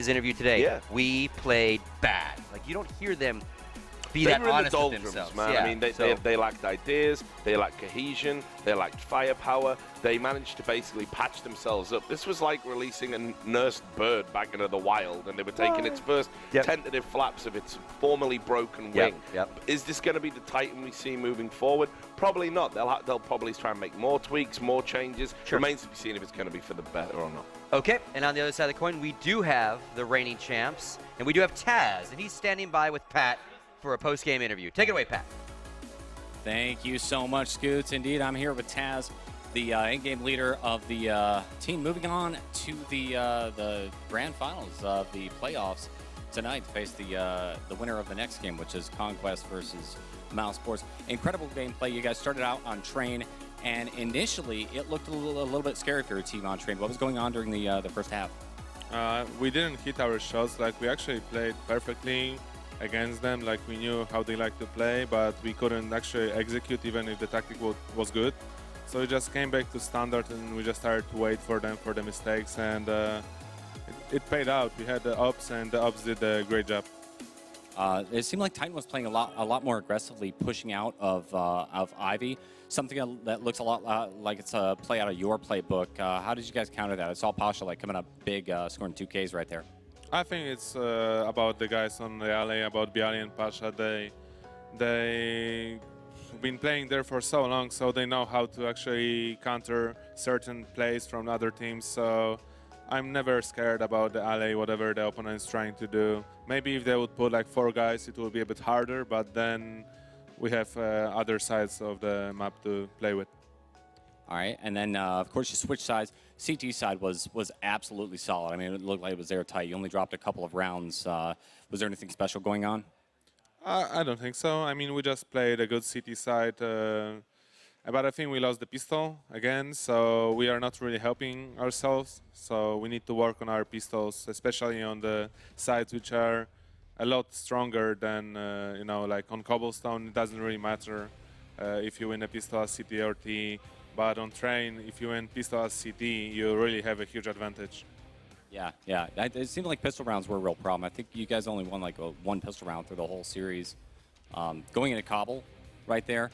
his interview today. Yeah. We played bad. Like, you don't hear them be They that were in the honest with doldrums, themselves. man. Yeah, I mean, they lacked ideas, they lacked cohesion, they lacked firepower. They managed to basically patch themselves up. This was like releasing a nursed bird back into the wild, and they were taking its first tentative flaps of its formerly broken wing. Is this going to be the Titan we see moving forward? Probably not. They'll probably try and make more tweaks, more changes. Remains to be seen if it's going to be for the better or not. Okay, and on the other side of the coin, we do have the reigning champs, and we do have Taz, and he's standing by with Pat for a post-game interview. Take it away, Pat. Thank you so much, Scoots. Indeed, I'm here with Taz, the in-game leader of the team. Moving on to the grand finals of the playoffs tonight to face the winner of the next game, which is Conquest versus mousesports. Incredible gameplay. You guys started out on Train, and initially it looked a little bit scary for your team on Train. What was going on during the first half? We didn't hit our shots. Like, we actually played perfectly against them. Like, we knew how they like to play, but we couldn't actually execute even if the tactic was good. So we just came back to standard, and we just started to wait for them for the mistakes, and it paid out. We had the ups, and the ups did a great job. It seemed like Titan was playing a lot more aggressively, pushing out of Ivy. Something that looks a lot like it's a play out of your playbook. How did you guys counter that? I saw Pasha like coming up big, scoring 2 Ks right there. I think it's about the guys on the alley, about Bialy and Pasha. They've been playing there for so long, so they know how to actually counter certain plays from other teams. So I'm never scared about the alley, whatever the opponent's trying to do. Maybe if they would put like 4 guys, it will be a bit harder, but then we have other sides of the map to play with. All right, and then of course you switch sides. CT side was absolutely solid. I mean, it looked like it was airtight. You only dropped a couple of rounds. Was there anything special going on? I don't think so. I mean, we just played a good CT side, but I think we lost the pistol again, so we are not really helping ourselves. So we need to work on our pistols, especially on the sides which are a lot stronger than, you know, like on cobblestone. It doesn't really matter if you win a pistol as CT or T. But on Train, if you win pistol as CT, you really have a huge advantage. Yeah. It seemed like pistol rounds were a real problem. I think you guys only won like one pistol round through the whole series. Going into Cobble right there,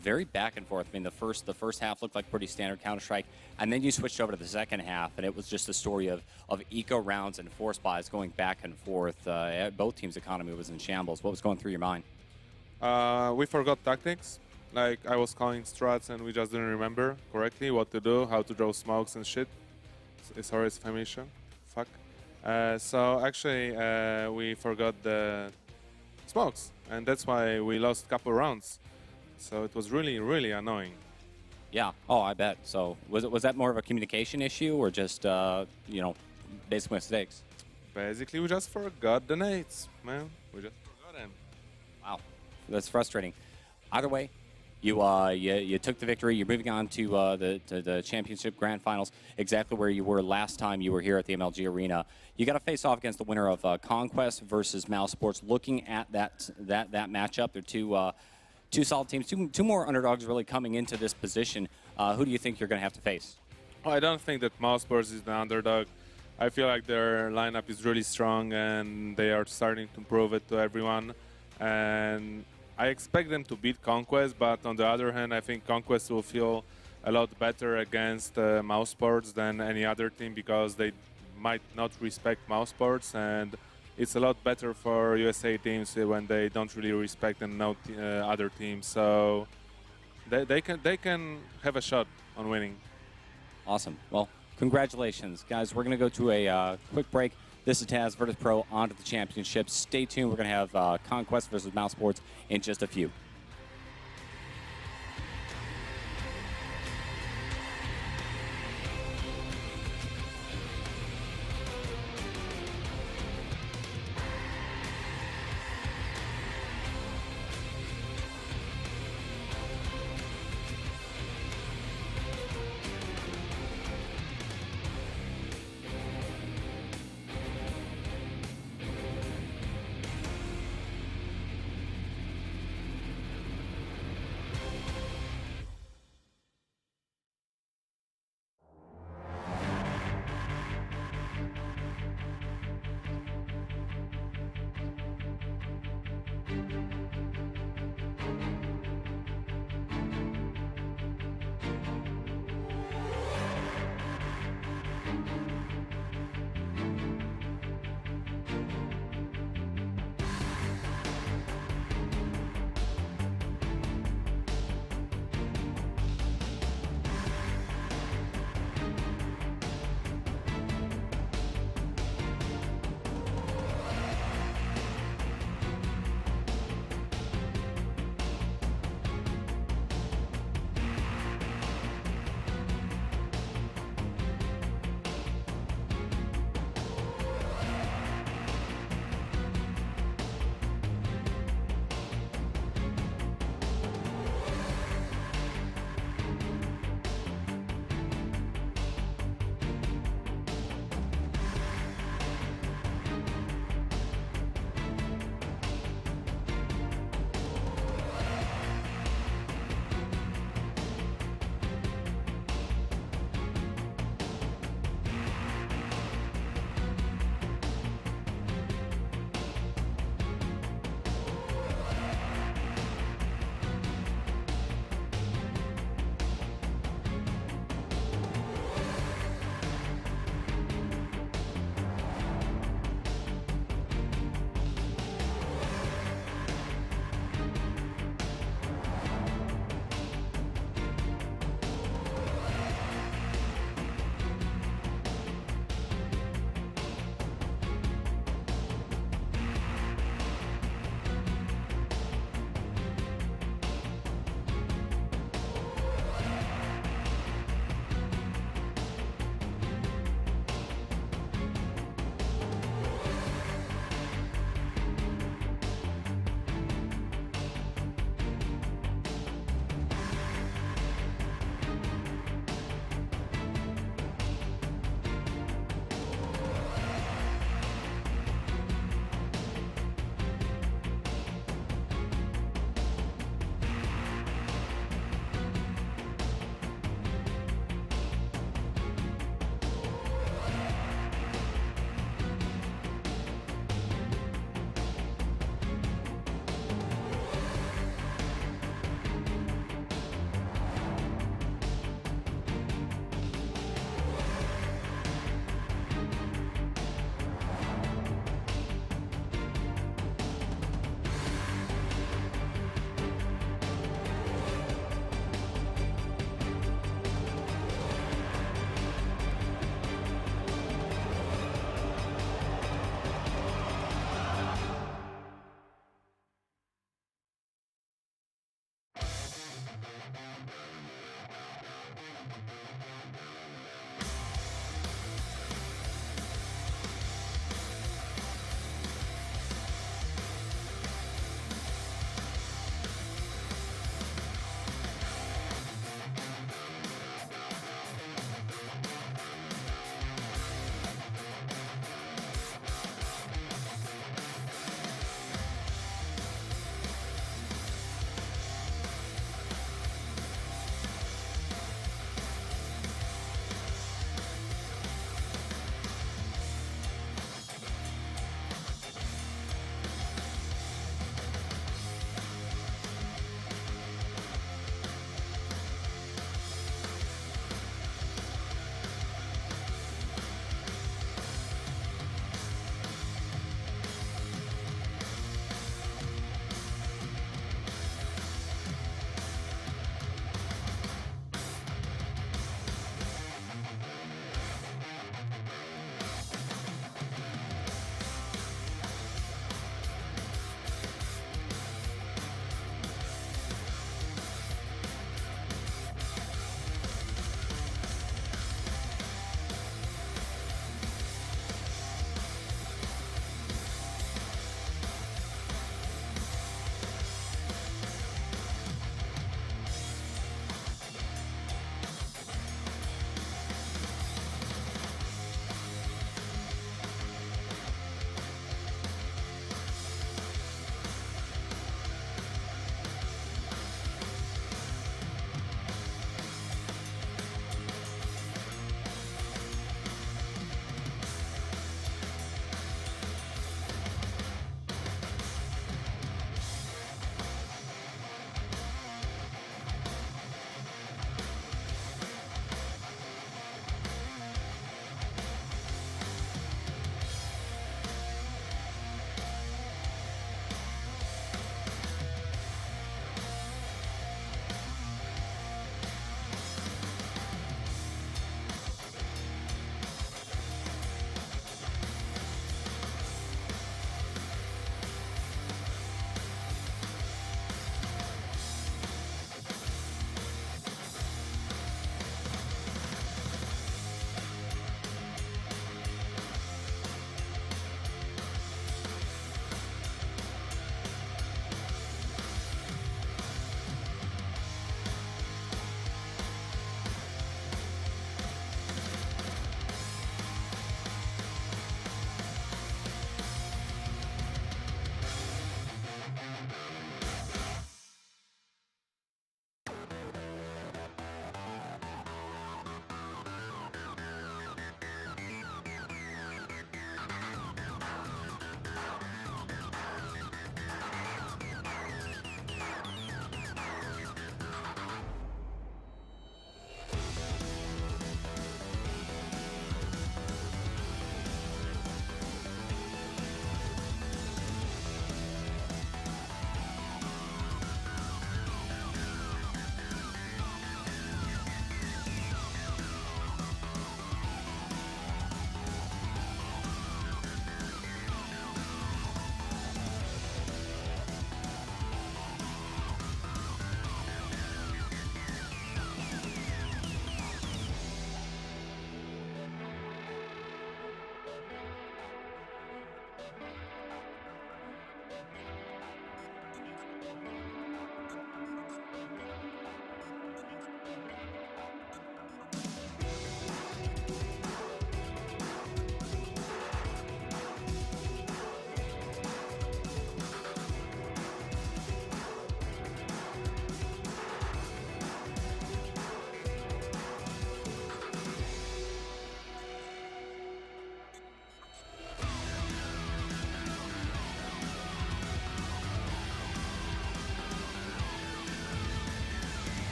very back and forth. I mean, the first half looked like pretty standard Counter-Strike, and then you switched over to the second half, and it was just a story of eco rounds and force buys going back and forth. Both teams' economy was in shambles. What was going through your mind? We forgot tactics. Like, I was calling strats, and we just didn't remember correctly what to do, how to draw smokes and shit. Sorry, it's Famisha. Fuck. So actually, we forgot the smokes, and that's why we lost a couple rounds. So it was really, really annoying. Yeah. Oh, I bet. So was that more of a communication issue, or just you know, basic mistakes? Basically, we just forgot the nades, man. We just forgot them. Wow, that's frustrating. Either way, you took the victory. You're moving on to the championship grand finals, exactly where you were last time you were here at the MLG Arena. You got to face off against the winner of Conquest versus mousesports. Looking at that matchup, they're two solid teams, two more underdogs really coming into this position. Who do you think you're going to have to face? Well, I don't think that mousesports is the underdog. I feel like their lineup is really strong, and they are starting to prove it to everyone. And I expect them to beat Conquest, but on the other hand, I think Conquest will feel a lot better against mousesports than any other team, because they might not respect mousesports, and it's a lot better for USA teams when they don't really respect and know other teams. So they can have a shot on winning. Awesome. Well, congratulations, guys. We're going to go to a quick break. This is Taz, Virtus Pro, on to the championship. Stay tuned. We're going to have Conquest versus mousesports in just a few.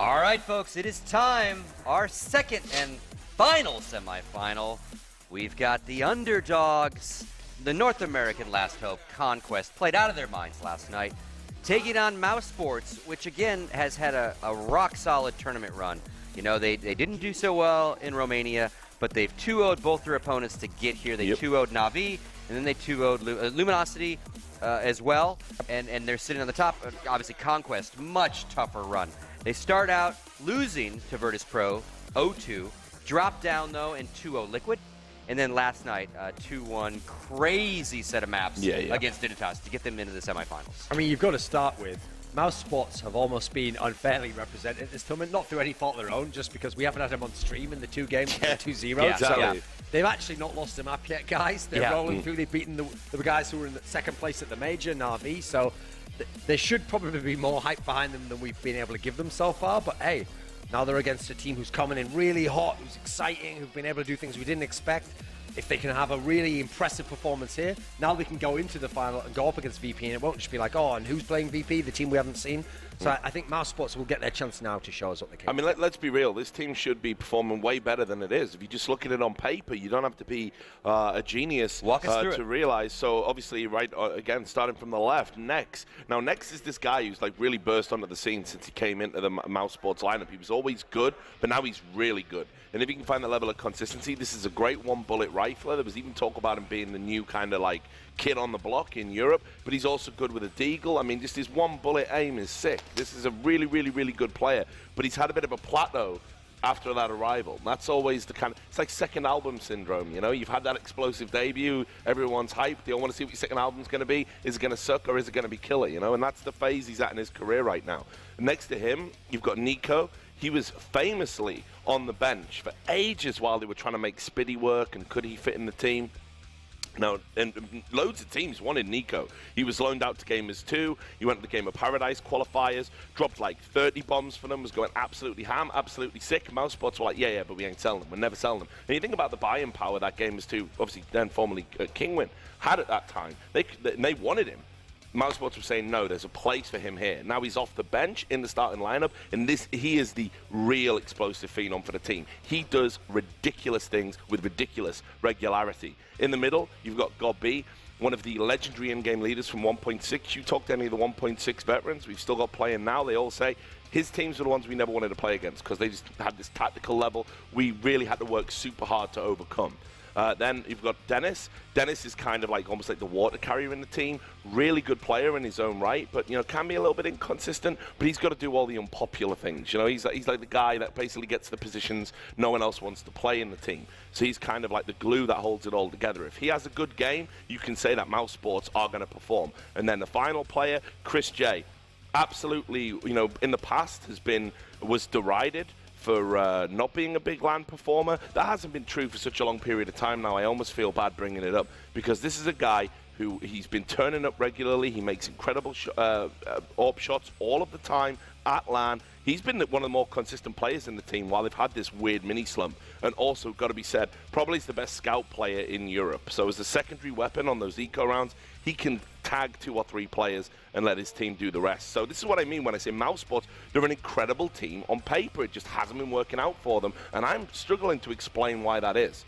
All right, folks, it is time. Our second and final semifinal. We've got the underdogs, the North American Last Hope, Conquest, played out of their minds last night, taking on mousesports, which again has had a rock-solid tournament run. You know, they didn't do so well in Romania, but they've 2-0'd both their opponents to get here. They 2-0'd Navi, and then they 2-0'd Luminosity as well, and they're sitting on the top. Obviously, Conquest, much tougher run. They start out losing to Virtus Pro 0-2, drop down, though, and 2-0 Liquid. And then last night, 2-1 crazy set of maps against Dignitas to get them into the semifinals. I mean, you've got to start with mousesports have almost been unfairly represented in this tournament, not through any fault of their own, just because we haven't had them on stream in the 2 games, 2-0. Yeah, so they've actually not lost a map yet, guys. They're rolling through. They've beaten the guys who were in the second place at the major, Navi. So there should probably be more hype behind them than we've been able to give them so far. But hey, now they're against a team who's coming in really hot, who's exciting, who've been able to do things we didn't expect. If they can have a really impressive performance here, now they can go into the final and go up against VP, and it won't just be like, oh, and who's playing VP, the team we haven't seen. So I think mousesports will get their chance now to show us what they can. I mean, let's be real. This team should be performing way better than it is. If you just look at it on paper, you don't have to be a genius to realize. So obviously, right, again, starting from the left, Nex. Now, Nex is this guy who's like really burst onto the scene since he came into the mousesports lineup. He was always good, but now he's really good. And if he can find the level of consistency, this is a great one-bullet rifler. There was even talk about him being the new kind of like kid on the block in Europe, but he's also good with a deagle. I mean, just his one-bullet aim is sick. This is a really, really, really good player, but he's had a bit of a plateau after that arrival. That's always the kind of, it's like second album syndrome, you know? You've had that explosive debut, everyone's hyped, they all want to see what your second album's going to be. Is it going to suck or is it going to be killer, you know? And that's the phase he's at in his career right now. Next to him, you've got Nico. He was famously on the bench for ages while they were trying to make Spiddy work and could he fit in the team. Now, and loads of teams wanted Nico. He was loaned out to Gamers 2. He went to the Game of Paradise qualifiers, dropped like 30 bombs for them, was going absolutely ham, absolutely sick. Mousesports were like, yeah, but we ain't selling them. We're never selling them. And you think about the buying power that Gamers 2, obviously then formerly Kingwin, had at that time. They wanted him. Mousesports were saying, no, there's a place for him here. Now he's off the bench in the starting lineup, and he is the real explosive phenom for the team. He does ridiculous things with ridiculous regularity. In the middle, you've got Gobby, one of the legendary in-game leaders from 1.6. You talk to any of the 1.6 veterans, we've still got playing now, they all say, his teams were the ones we never wanted to play against because they just had this tactical level we really had to work super hard to overcome. Then you've got Dennis. Dennis is kind of like almost like the water carrier in the team. Really good player in his own right, but you know can be a little bit inconsistent. But he's got to do all the unpopular things. You know, he's like the guy that basically gets the positions no one else wants to play in the team. So he's kind of like the glue that holds it all together. If he has a good game, you can say that mousesports are going to perform. And then the final player, Chris J. Absolutely, you know, in the past was derided for not being a big LAN performer. That hasn't been true for such a long period of time now. I almost feel bad bringing it up because this is a guy who he's been turning up regularly. He makes incredible AWP shots all of the time at LAN. He's been one of the more consistent players in the team while they've had this weird mini slump. And also, got to be said, probably is the best scout player in Europe. So as a secondary weapon on those eco rounds, he can tag 2 or 3 players and let his team do the rest. So this is what I mean when I say mousesports. They're an incredible team on paper. It just hasn't been working out for them. And I'm struggling to explain why that is.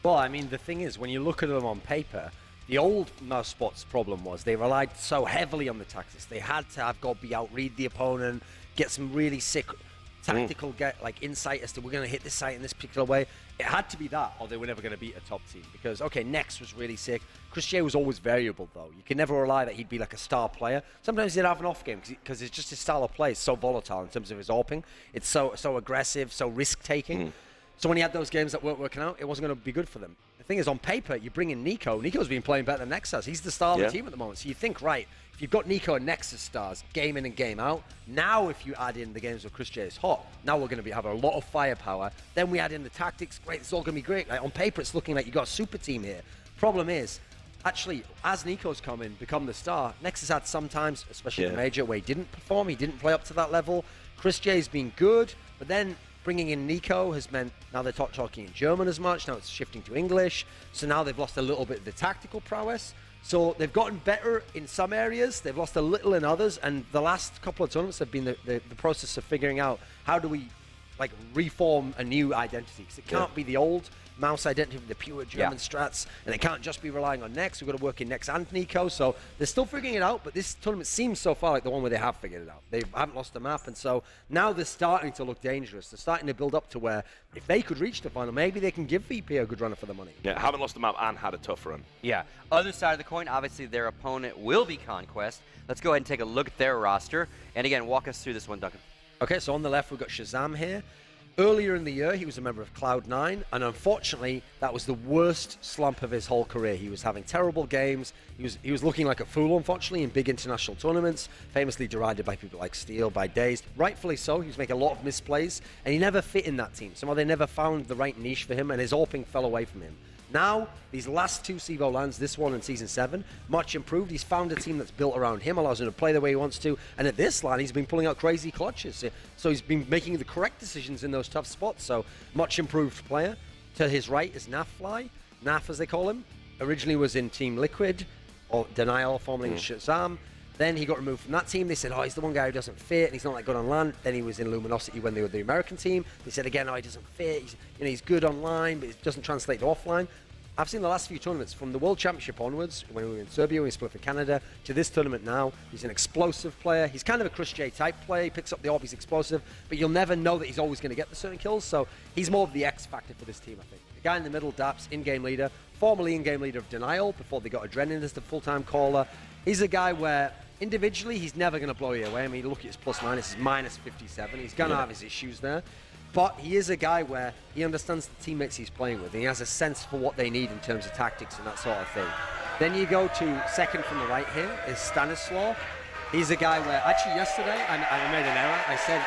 Well, I mean, the thing is, when you look at them on paper, the old mousesports problem was they relied so heavily on the tactics. They had to have Gobby outread the opponent, get some really sick tactical insight as to we're going to hit this site in this particular way. It had to be that, or they were never going to beat a top team. Because, okay, Nex was really sick. Chris J was always variable, though. You can never rely that he'd be like a star player. Sometimes he'd have an off game because it's just his style of play is so volatile in terms of his AWPing. It's so aggressive, so risk-taking. So when he had those games that weren't working out, it wasn't going to be good for them. The thing is, on paper, you bring in Nico. Nico's been playing better than Nex has. He's the star of the team at the moment. So you think, right, if you've got Nico and Nex as stars, game in and game out, now if you add in the games where Chris J is hot, now we're going to have a lot of firepower. Then we add in the tactics. Great, it's all going to be great. Like, on paper, it's looking like you've got a super team here. Problem is, actually, as Nico's become the star, Nex has had some times, especially in the major, where he didn't perform. He didn't play up to that level. Chris J's been good, but then bringing in Nico has meant now they're talking in German as much. Now it's shifting to English. So now they've lost a little bit of the tactical prowess. So they've gotten better in some areas, they've lost a little in others, and the last couple of tournaments have been the process of figuring out how do we like reform a new identity, because it can't be the old mouse identity with the pure German strats, and it can't just be relying on Nex. We've got to work in Nex and Nico, so they're still figuring it out, but this tournament seems so far like the one where they have figured it out. They haven't lost the map, and so now they're starting to look dangerous. They're starting to build up to where if they could reach the final, maybe they can give VP a good runner for the money. Yeah, haven't lost the map and had a tough run. Yeah. Other side of the coin, obviously their opponent will be Conquest. Let's go ahead and take a look at their roster. And again, walk us through this one, Duncan. Okay, so on the left, we've got Shazam here. Earlier in the year, he was a member of Cloud9, and unfortunately, that was the worst slump of his whole career. He was having terrible games. He was looking like a fool, unfortunately, in big international tournaments, famously derided by people like Steel, by Dazed. Rightfully so. He was making a lot of misplays, and he never fit in that team. Somehow they never found the right niche for him, and his AWPing fell away from him. Now, these last two CEVO lands, this one in Season 7, much improved. He's found a team that's built around him, allows him to play the way he wants to. And at this land, he's been pulling out crazy clutches. So he's been making the correct decisions in those tough spots. So much improved player. To his right is Nafly. Naf, as they call him. Originally was in Team Liquid, or Denial, formerly Shazam. Then he got removed from that team. They said, oh, he's the one guy who doesn't fit, and he's not that good on LAN. Then he was in Luminosity when they were the American team. They said again, oh, he doesn't fit. He's good online, but it doesn't translate to offline. I've seen the last few tournaments, from the World Championship onwards, when we were in Serbia, when we split for Canada, to this tournament now. He's an explosive player. He's kind of a Chris J type play. He picks up the AWP, he's explosive, but you'll never know that he's always going to get the certain kills, so he's more of the X factor for this team, I think. The guy in the middle, Daps, in-game leader, formerly in-game leader of Denial, before they got Adrenaline as the full-time caller. He's a guy where individually, he's never going to blow you away. I mean, look at his plus-minus, he's minus 57. He's going to have his issues there. But he is a guy where he understands the teammates he's playing with, and he has a sense for what they need in terms of tactics and that sort of thing. Then you go to second from the right here is Stanislaw. He's a guy where, actually yesterday, I made an error. I said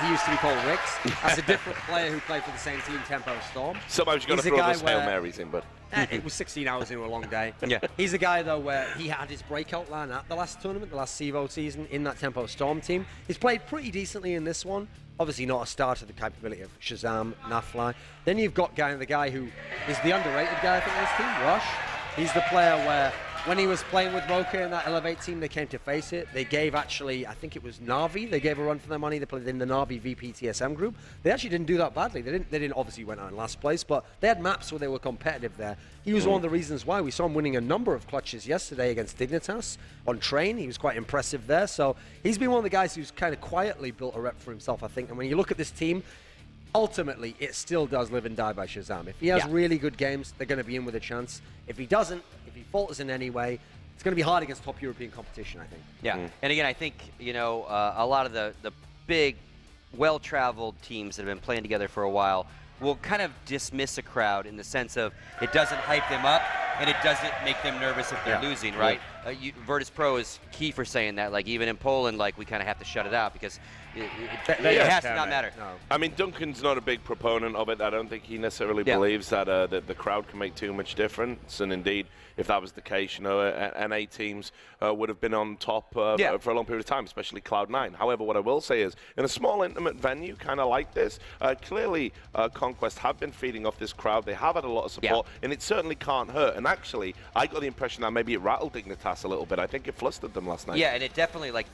he used to be called Rix. That's a different player who played for the same team, Tempo Storm. Sometimes you've got to throw those Hail Marys in, but... It was 16 hours into a long day. Yeah. He's a guy, though, where he had his breakout line at the last tournament, the last CEVO season, in that Tempo Storm team. He's played pretty decently in this one. Obviously not a star to the capability of Shazam, Nafly. Then you've got the guy who is the underrated guy, I think, in this team, Rush. He's the player where, when he was playing with Roka in that Elevate team, they came to face it. They gave, actually, I think it was Na'Vi, they gave a run for their money. They played in the Na'Vi VP TSM group. They actually didn't do that badly. They didn't obviously went out in last place, but they had maps where they were competitive there. He was one of the reasons why we saw him winning a number of clutches yesterday against Dignitas on Train. He was quite impressive there. So he's been one of the guys who's kind of quietly built a rep for himself, I think. And when you look at this team, ultimately, it still does live and die by Shazam. If he has really good games, they're going to be in with a chance. If he doesn't, if he falters in any way, it's going to be hard against top European competition, I think. Yeah, and again, I think, a lot of the big, well-traveled teams that have been playing together for a while will kind of dismiss a crowd in the sense of it doesn't hype them up and it doesn't make them nervous if they're losing, right? Virtus Pro is key for saying that. Like, even in Poland, like, we kind of have to shut it out because it has to not matter. No. I mean, Duncan's not a big proponent of it. I don't think he necessarily believes that the crowd can make too much difference. And indeed, if that was the case, NA teams would have been on top for a long period of time, especially Cloud9. However, what I will say is, in a small, intimate venue, kind of like this, clearly Conquest have been feeding off this crowd. They have had a lot of support, and it certainly can't hurt. And actually, I got the impression that maybe it rattled Dignitas a little bit. I think it flustered them last night. Yeah, and it definitely, like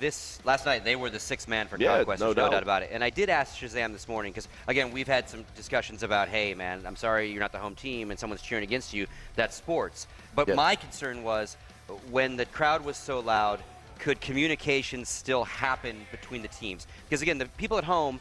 last night, they were the sixth man for Conquest. No There's no doubt about it. And I did ask Shazam this morning, because, again, we've had some discussions about, hey, man, I'm sorry you're not the home team and someone's cheering against you. That's sports. But my concern was, when the crowd was so loud, could communication still happen between the teams? Because, again, the people at home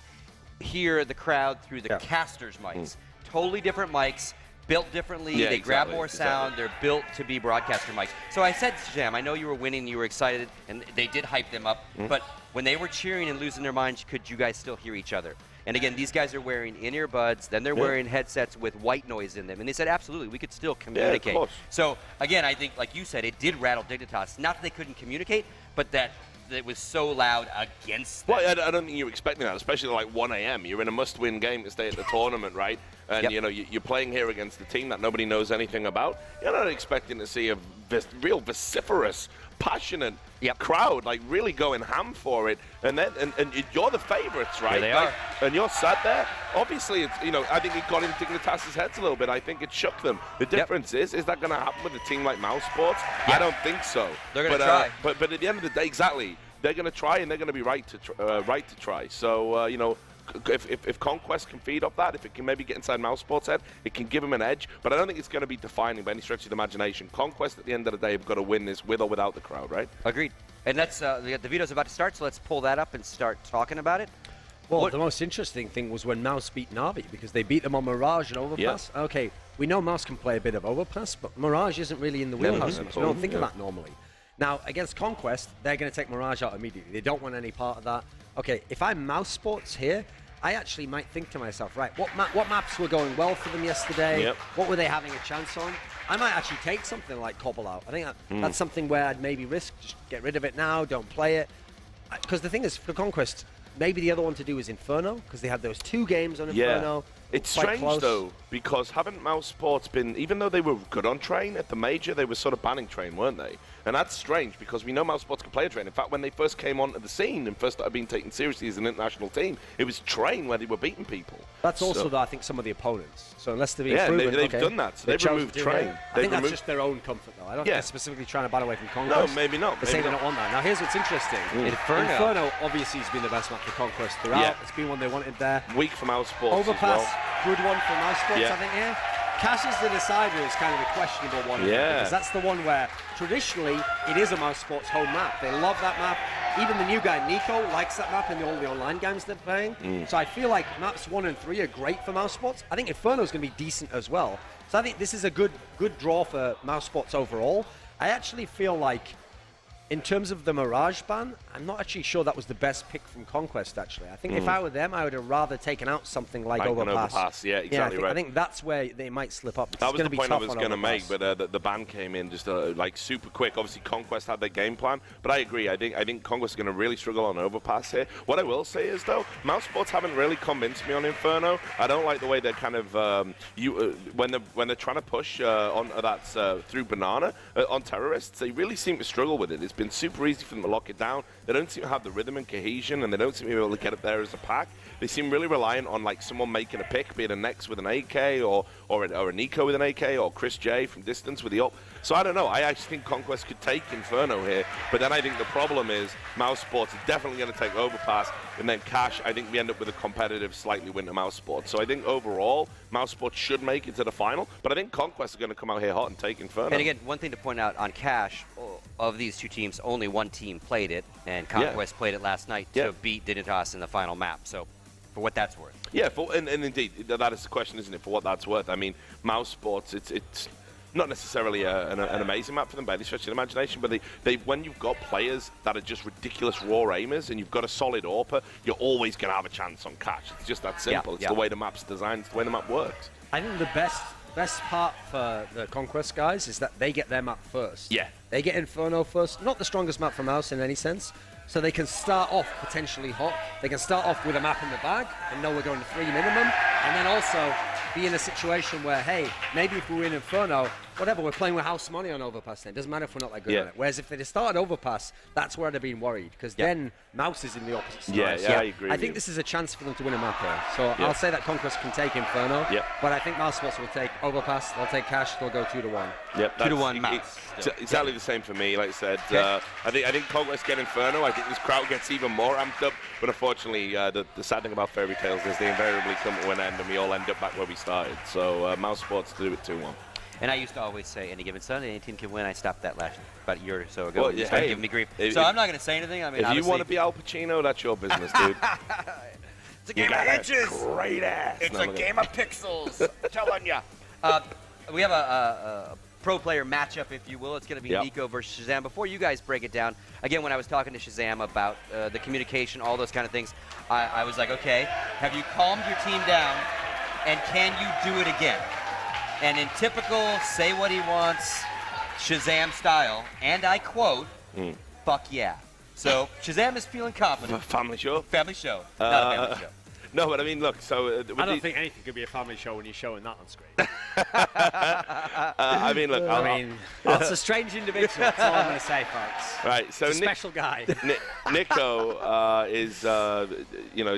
hear the crowd through the casters' mics. Totally different mics, built differently. They grab more sound. They're built to be broadcaster mics. So I said to Shazam, I know you were winning, you were excited, and they did hype them up. But when they were cheering and losing their minds, could you guys still hear each other? And again, these guys are wearing in-ear buds, then they're wearing headsets with white noise in them. And they said, absolutely, we could still communicate. Of course. So again, I think, like you said, it did rattle Dignitas. Not that they couldn't communicate, but that it was so loud against them. Well, I don't think you were expecting that, especially like 1 a.m. You're in a must-win game to stay at the tournament, right? And, you're playing here against a team that nobody knows anything about. You're not expecting to see a real vociferous passionate Yep. crowd, like really going ham for it, and then and you're the favorites, right? Here they Like, are. and you're sat there. Obviously, it's, I think it got into Dignitas's heads a little bit. I think it shook them. The difference is that going to happen with a team like mousesports? Yeah. I don't think so. They're going to try. But at the end of the day, exactly, they're going to try, and they're going to be right to try. So if Conquest can feed off that, if it can maybe get inside mousesports' head, it can give them an edge. But I don't think it's going to be defining by any stretch of the imagination. Conquest at the end of the day have got to win this with or without the crowd, right? Agreed. And that's the video's about to start, so let's pull that up and start talking about it. Well, the most interesting thing was when Mouse beat Navi, because they beat them on Mirage and Overpass. Yeah. Okay, we know Mouse can play a bit of Overpass, but Mirage isn't really in the wheelhouse. at We all, don't think of yeah. that normally. Now, against Conquest, they're going to take Mirage out immediately. They don't want any part of that. Okay, if I'm Mousesports here, I actually might think to myself, right, what maps were going well for them yesterday? Yep. What were they having a chance on? I might actually take something like Cobble out. I think that's something where I'd maybe risk, just get rid of it now, don't play it. Because the thing is, for Conquest, maybe the other one to do is Inferno, because they had those 2 games on Inferno. It's quite strange, close. though, because haven't Mousesports been, even though they were good on Train at the major, they were sort of banning Train, weren't they? And that's strange, because we know Mousesports can play a Train. In fact, when they first came onto the scene and first started being taken seriously as an international team, it was Train where they were beating people. That's also, though, I think, some of the opponents. So unless they're being Yeah, proven, they've done that. So they've chose removed to do Train. it. I They've think that's removed- just their own comfort, though. I don't think they're specifically trying to bat away from No, Conquest. maybe not. They're saying Maybe they don't want that. Now, here's what's interesting. Inferno obviously has been the best map for Conquest throughout. Yeah. It's been one they wanted there. Weak for Mousesports Overpass, as well. good one for Mousesports, Yeah. I think, here. Cash is the decider is kind of the questionable one. Yeah. Because that's the one where traditionally it is a Mousesports home map. They love that map. Even the new guy, Nico, likes that map in all the online games they're playing. So I feel like maps 1 and 3 are great for Mousesports. I think Inferno's going to be decent as well. So I think this is a good draw for Mousesports overall. I actually feel like, in terms of the Mirage ban, I'm not actually sure that was the best pick from Conquest, actually. I think if I were them, I would have rather taken out something like Like an Overpass. Overpass, yeah, exactly I right. think that's where they might slip up. That was the point I was going to make, but the ban came in just like super quick. Obviously, Conquest had their game plan, but I agree. I think Conquest is going to really struggle on Overpass here. What I will say is, though, Mousesports haven't really convinced me on Inferno. I don't like the way they're kind of when they're trying to push on that through Banana on terrorists. They really seem to struggle with it. It's been super easy for them to lock it down. They don't seem to have the rhythm and cohesion, and they don't seem to be able to get up there as a pack. They seem really reliant on like someone making a pick, be it a Nex with an AK or a Nico with an AK or Chris J from distance with the up. So I don't know. I actually think Conquest could take Inferno here, but then I think the problem is Mousesports is definitely going to take Overpass, and then Cash, I think we end up with a competitive, slightly win to Mousesports. So I think overall, Mousesports should make it to the final, but I think Conquest is going to come out here hot and take Inferno. And again, one thing to point out on Cash, of these 2 teams, only one team played it, and Conquest played it last night to beat Dignitas in the final map. So, for what that's worth. Yeah, and indeed, that is the question, isn't it, for what that's worth? I mean, Mousesports, it's not necessarily an amazing map for them by any stretch of the imagination, but they when you've got players that are just ridiculous raw aimers and you've got a solid AWPer, you're always going to have a chance on Cash. It's just that simple. It's the way the map's designed. It's the way the map works. I think the best part for the Conquest guys is that they get their map first. Yeah. They get Inferno first. Not the strongest map from Mouse in any sense. So they can start off potentially hot. They can start off with a map in the bag and know we're going to 3 minimum. And then also be in a situation where, hey, maybe if we win Inferno, whatever, we're playing with house money on Overpass then. Doesn't matter if we're not that good at it. Whereas if they'd started Overpass, that's where they'd been worried. Because then Mouse is in the opposite side. Yeah, I agree I with think you. this is a chance for them to win a map here. So I'll say that Conquest can take Inferno. But I think Mousesports will take Overpass. They'll take Cash. They'll go 2-1. Yep, 2-1 Mouse. It's exactly the same for me. Like I said, I think Conquest get Inferno. I think this crowd gets even more amped up. But unfortunately, the sad thing about fairy tales is they invariably come to an end, and we all end up back where we started. So Mousesports to do it 2-1. And I used to always say, any given Sunday, any team can win. I stopped that about a year or so ago. Well, When you yeah, started hey, giving me grief. if- So I'm not going to say anything. I mean, If you want to be Al Pacino, that's your business, dude. it's a game of inches. Great ass. It's a game of pixels. I'm telling you. We have a pro player matchup, if you will. It's going to be Nico versus Shazam. Before you guys break it down, again, when I was talking to Shazam about the communication, all those kind of things, I was like, okay, have you calmed your team down, and can you do it again? And in typical say what he wants Shazam style, and I quote, fuck yeah. So Shazam is feeling confident. Family show. Family show, not a family show. No, but I mean, look. So I don't think anything could be a family show when you're showing that on screen. I mean, look. That's a strange individual. That's all I'm going to say, folks. Right. So He's a special guy. Nico is,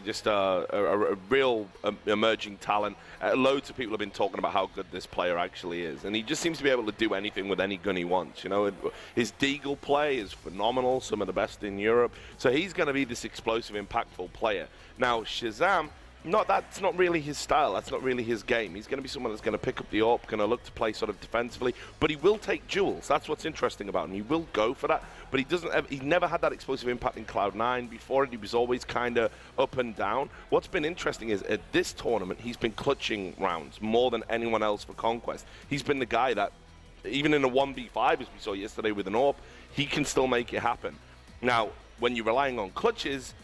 just a real emerging talent. Loads of people have been talking about how good this player actually is, and he just seems to be able to do anything with any gun he wants. His deagle play is phenomenal, some of the best in Europe. So he's going to be this explosive, impactful player. Now, Shazam, that's not really his style. That's not really his game. He's going to be someone that's going to pick up the AWP, going to look to play sort of defensively, but he will take duels. That's what's interesting about him. He will go for that, but he never had that explosive impact in Cloud9 before. He was always kind of up and down. What's been interesting is at this tournament, he's been clutching rounds more than anyone else for Conquest. He's been the guy that, even in a 1v5, as we saw yesterday with an AWP, he can still make it happen. Now, when you're relying on clutches,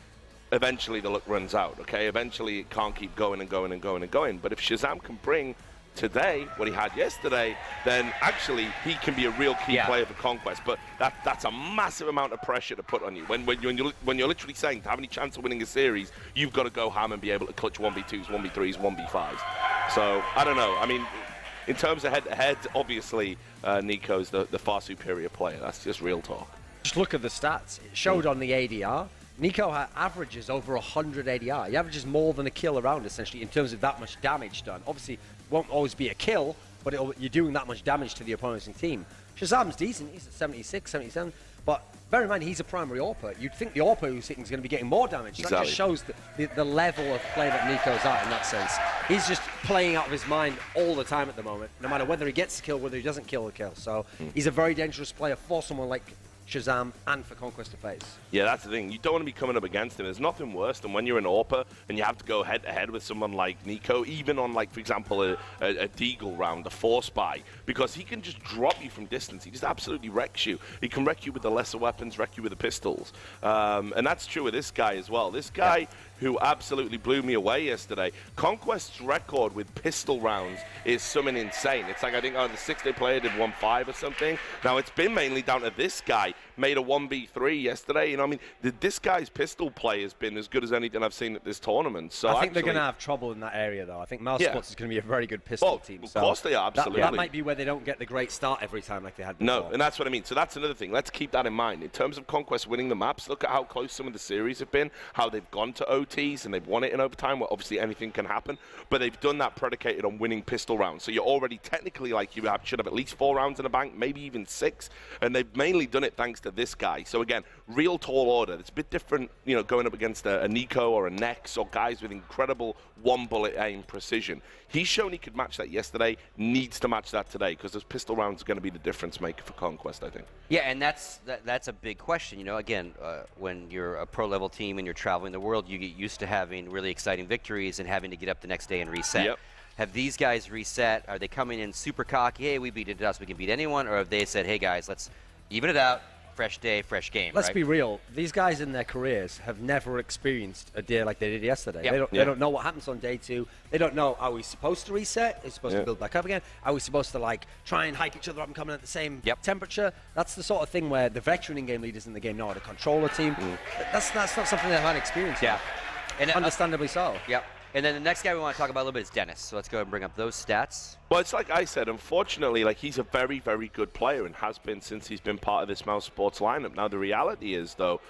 eventually the luck runs out, okay? Eventually it can't keep going and going and going and going. But if Shazam can bring today what he had yesterday, then actually he can be a real key player for Conquest. But that's a massive amount of pressure to put on you. When you're literally saying to have any chance of winning a series, you've got to go ham and be able to clutch 1v2s, 1v3s, 1v5s. So, I don't know. I mean, in terms of head-to-head, obviously Nico's the far superior player. That's just real talk. Just look at the stats. It showed on the ADR. Nico averages over 100 ADR. He averages more than a kill around, essentially, in terms of that much damage done. Obviously, it won't always be a kill, but you're doing that much damage to the opposing team. Shazam's decent. He's at 76, 77. But bear in mind, he's a primary AWPer. You'd think the AWPer who's hitting is going to be getting more damage. Exactly. That just shows the level of play that Nico's at in that sense. He's just playing out of his mind all the time at the moment, no matter whether he gets the kill, whether he doesn't kill the kill. So he's a very dangerous player for someone like Shazam and for Conquest to face. Yeah, that's the thing. You don't want to be coming up against him. There's nothing worse than when you're an AWPer and you have to go head-to-head with someone like Nico, even on, like, for example, a deagle round, a force buy, because he can just drop you from distance. He just absolutely wrecks you. He can wreck you with the lesser weapons, wreck you with the pistols. And that's true with this guy as well. This guy who absolutely blew me away yesterday. Conquest's record with pistol rounds is something insane. It's like, I think, the 6 they played did 1-5 or something. Now, it's been mainly down to this guy. Made a 1v3 yesterday. I mean, this guy's pistol play has been as good as anything I've seen at this tournament. So I think they're going to have trouble in that area, though. I think mousesports is going to be a very good pistol team. Of course they are, absolutely. That might be where they don't get the great start every time like they had before. No, and that's what I mean. So that's another thing. Let's keep that in mind. In terms of Conquest winning the maps, look at how close some of the series have been, how they've gone to OTs and they've won it in overtime, where obviously anything can happen. But they've done that predicated on winning pistol rounds. So you're already technically like should have at least 4 rounds in the bank, maybe even 6. And they've mainly done it thanks to this guy. So again, real tall order. It's a bit different, going up against a Nico or a Nex or guys with incredible one-bullet aim precision. He's shown he could match that yesterday, needs to match that today, because those pistol rounds are going to be the difference maker for Conquest, I think. Yeah, and that's a big question. Again, when you're a pro-level team and you're traveling the world, you get used to having really exciting victories and having to get up the next day and reset. Yep. Have these guys reset? Are they coming in super cocky? Hey, we beat us, we can beat anyone? Or have they said, hey, guys, let's even it out? Fresh day, fresh game. Let's be real. These guys in their careers have never experienced a day like they did yesterday. Yep. They don't know what happens on day 2. They don't know, are we supposed to reset? Are we supposed to build back up again? Are we supposed to try and hype each other up and come in at the same temperature? That's the sort of thing where the veteran in-game leaders in the game know how to control a team. That's not something they've had experience with. And understandably so. Yep. And then the next guy we want to talk about a little bit is Dennis. So let's go ahead and bring up those stats. Well, it's like I said, unfortunately, he's a very, very good player and has been since he's been part of this mousesports lineup. Now, the reality is, though,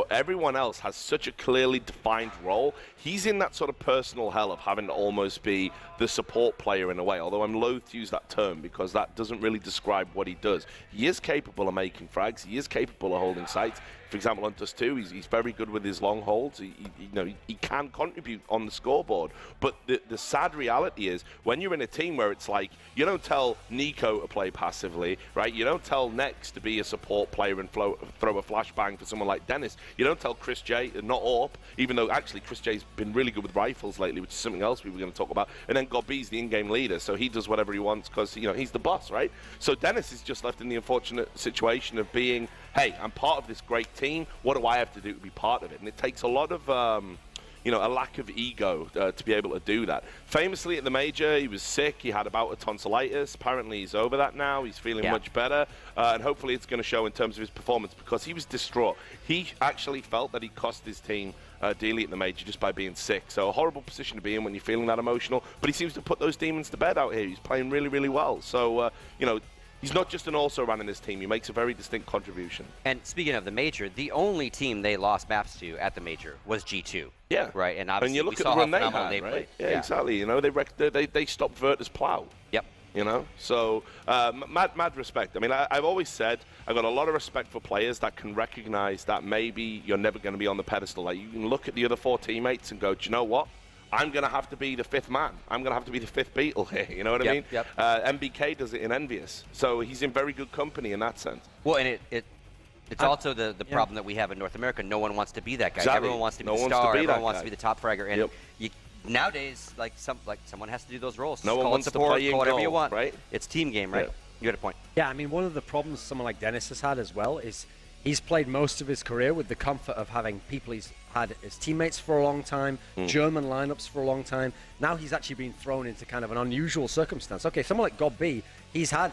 everyone else has such a clearly defined role. He's in that sort of personal hell of having to almost be the support player in a way, although I'm loath to use that term because that doesn't really describe what he does. He is capable of making frags. He is capable of holding sites. For example, on Dust 2, he's very good with his long holds. He can contribute on the scoreboard. But the sad reality is, when you're in a team where it's like, you don't tell Nico to play passively, right? You don't tell Nex to be a support player and throw a flashbang for someone like Dennis. You don't tell Chris J, not AWP, even though actually Chris J's been really good with rifles lately, which is something else we were going to talk about. And then Gobby's the in-game leader, so he does whatever he wants because, he's the boss, right? So Dennis is just left in the unfortunate situation of being, hey, I'm part of this great team. What do I have to do to be part of it? And it takes a lot of, a lack of ego to be able to do that. Famously at the major, he was sick. He had a bout of tonsillitis. Apparently, he's over that now. He's feeling much better, and hopefully it's going to show in terms of his performance, because he was distraught. He actually felt that he cost his team dearly at the major just by being sick. So a horrible position to be in when you're feeling that emotional. But he seems to put those demons to bed out here. He's playing really, really well. So, he's not just an also-ran in this team. He makes a very distinct contribution. And speaking of the major, the only team they lost maps to at the major was G2. Yeah. Right, and obviously you look we at saw the run how they phenomenal had, they right? played. Yeah, exactly. They stopped Virtus' plow. Yep. So mad respect. I mean, I've always said I've got a lot of respect for players that can recognize that maybe you're never going to be on the pedestal. Like, you can look at the other 4 teammates and go, do you know what? I'm going to have to be the 5th man. I'm going to have to be the 5th Beetle here. You know what I mean? Yep. MBK does it in Envious. So he's in very good company in that sense. Well, and it's also the problem that we have in North America. No one wants to be that guy. Exactly. Everyone wants to be the star. Everyone wants to be the top fragger. And nowadays, someone has to do those roles. No one wants support, to play in whatever goal, you want. right? It's team game, right? Yeah. You had a point. Yeah, I mean, one of the problems someone like Dennis has had as well is he's played most of his career with the comfort of having people he's had as teammates for a long time, German lineups for a long time. Now he's actually been thrown into kind of an unusual circumstance. Okay, someone like God B, he's had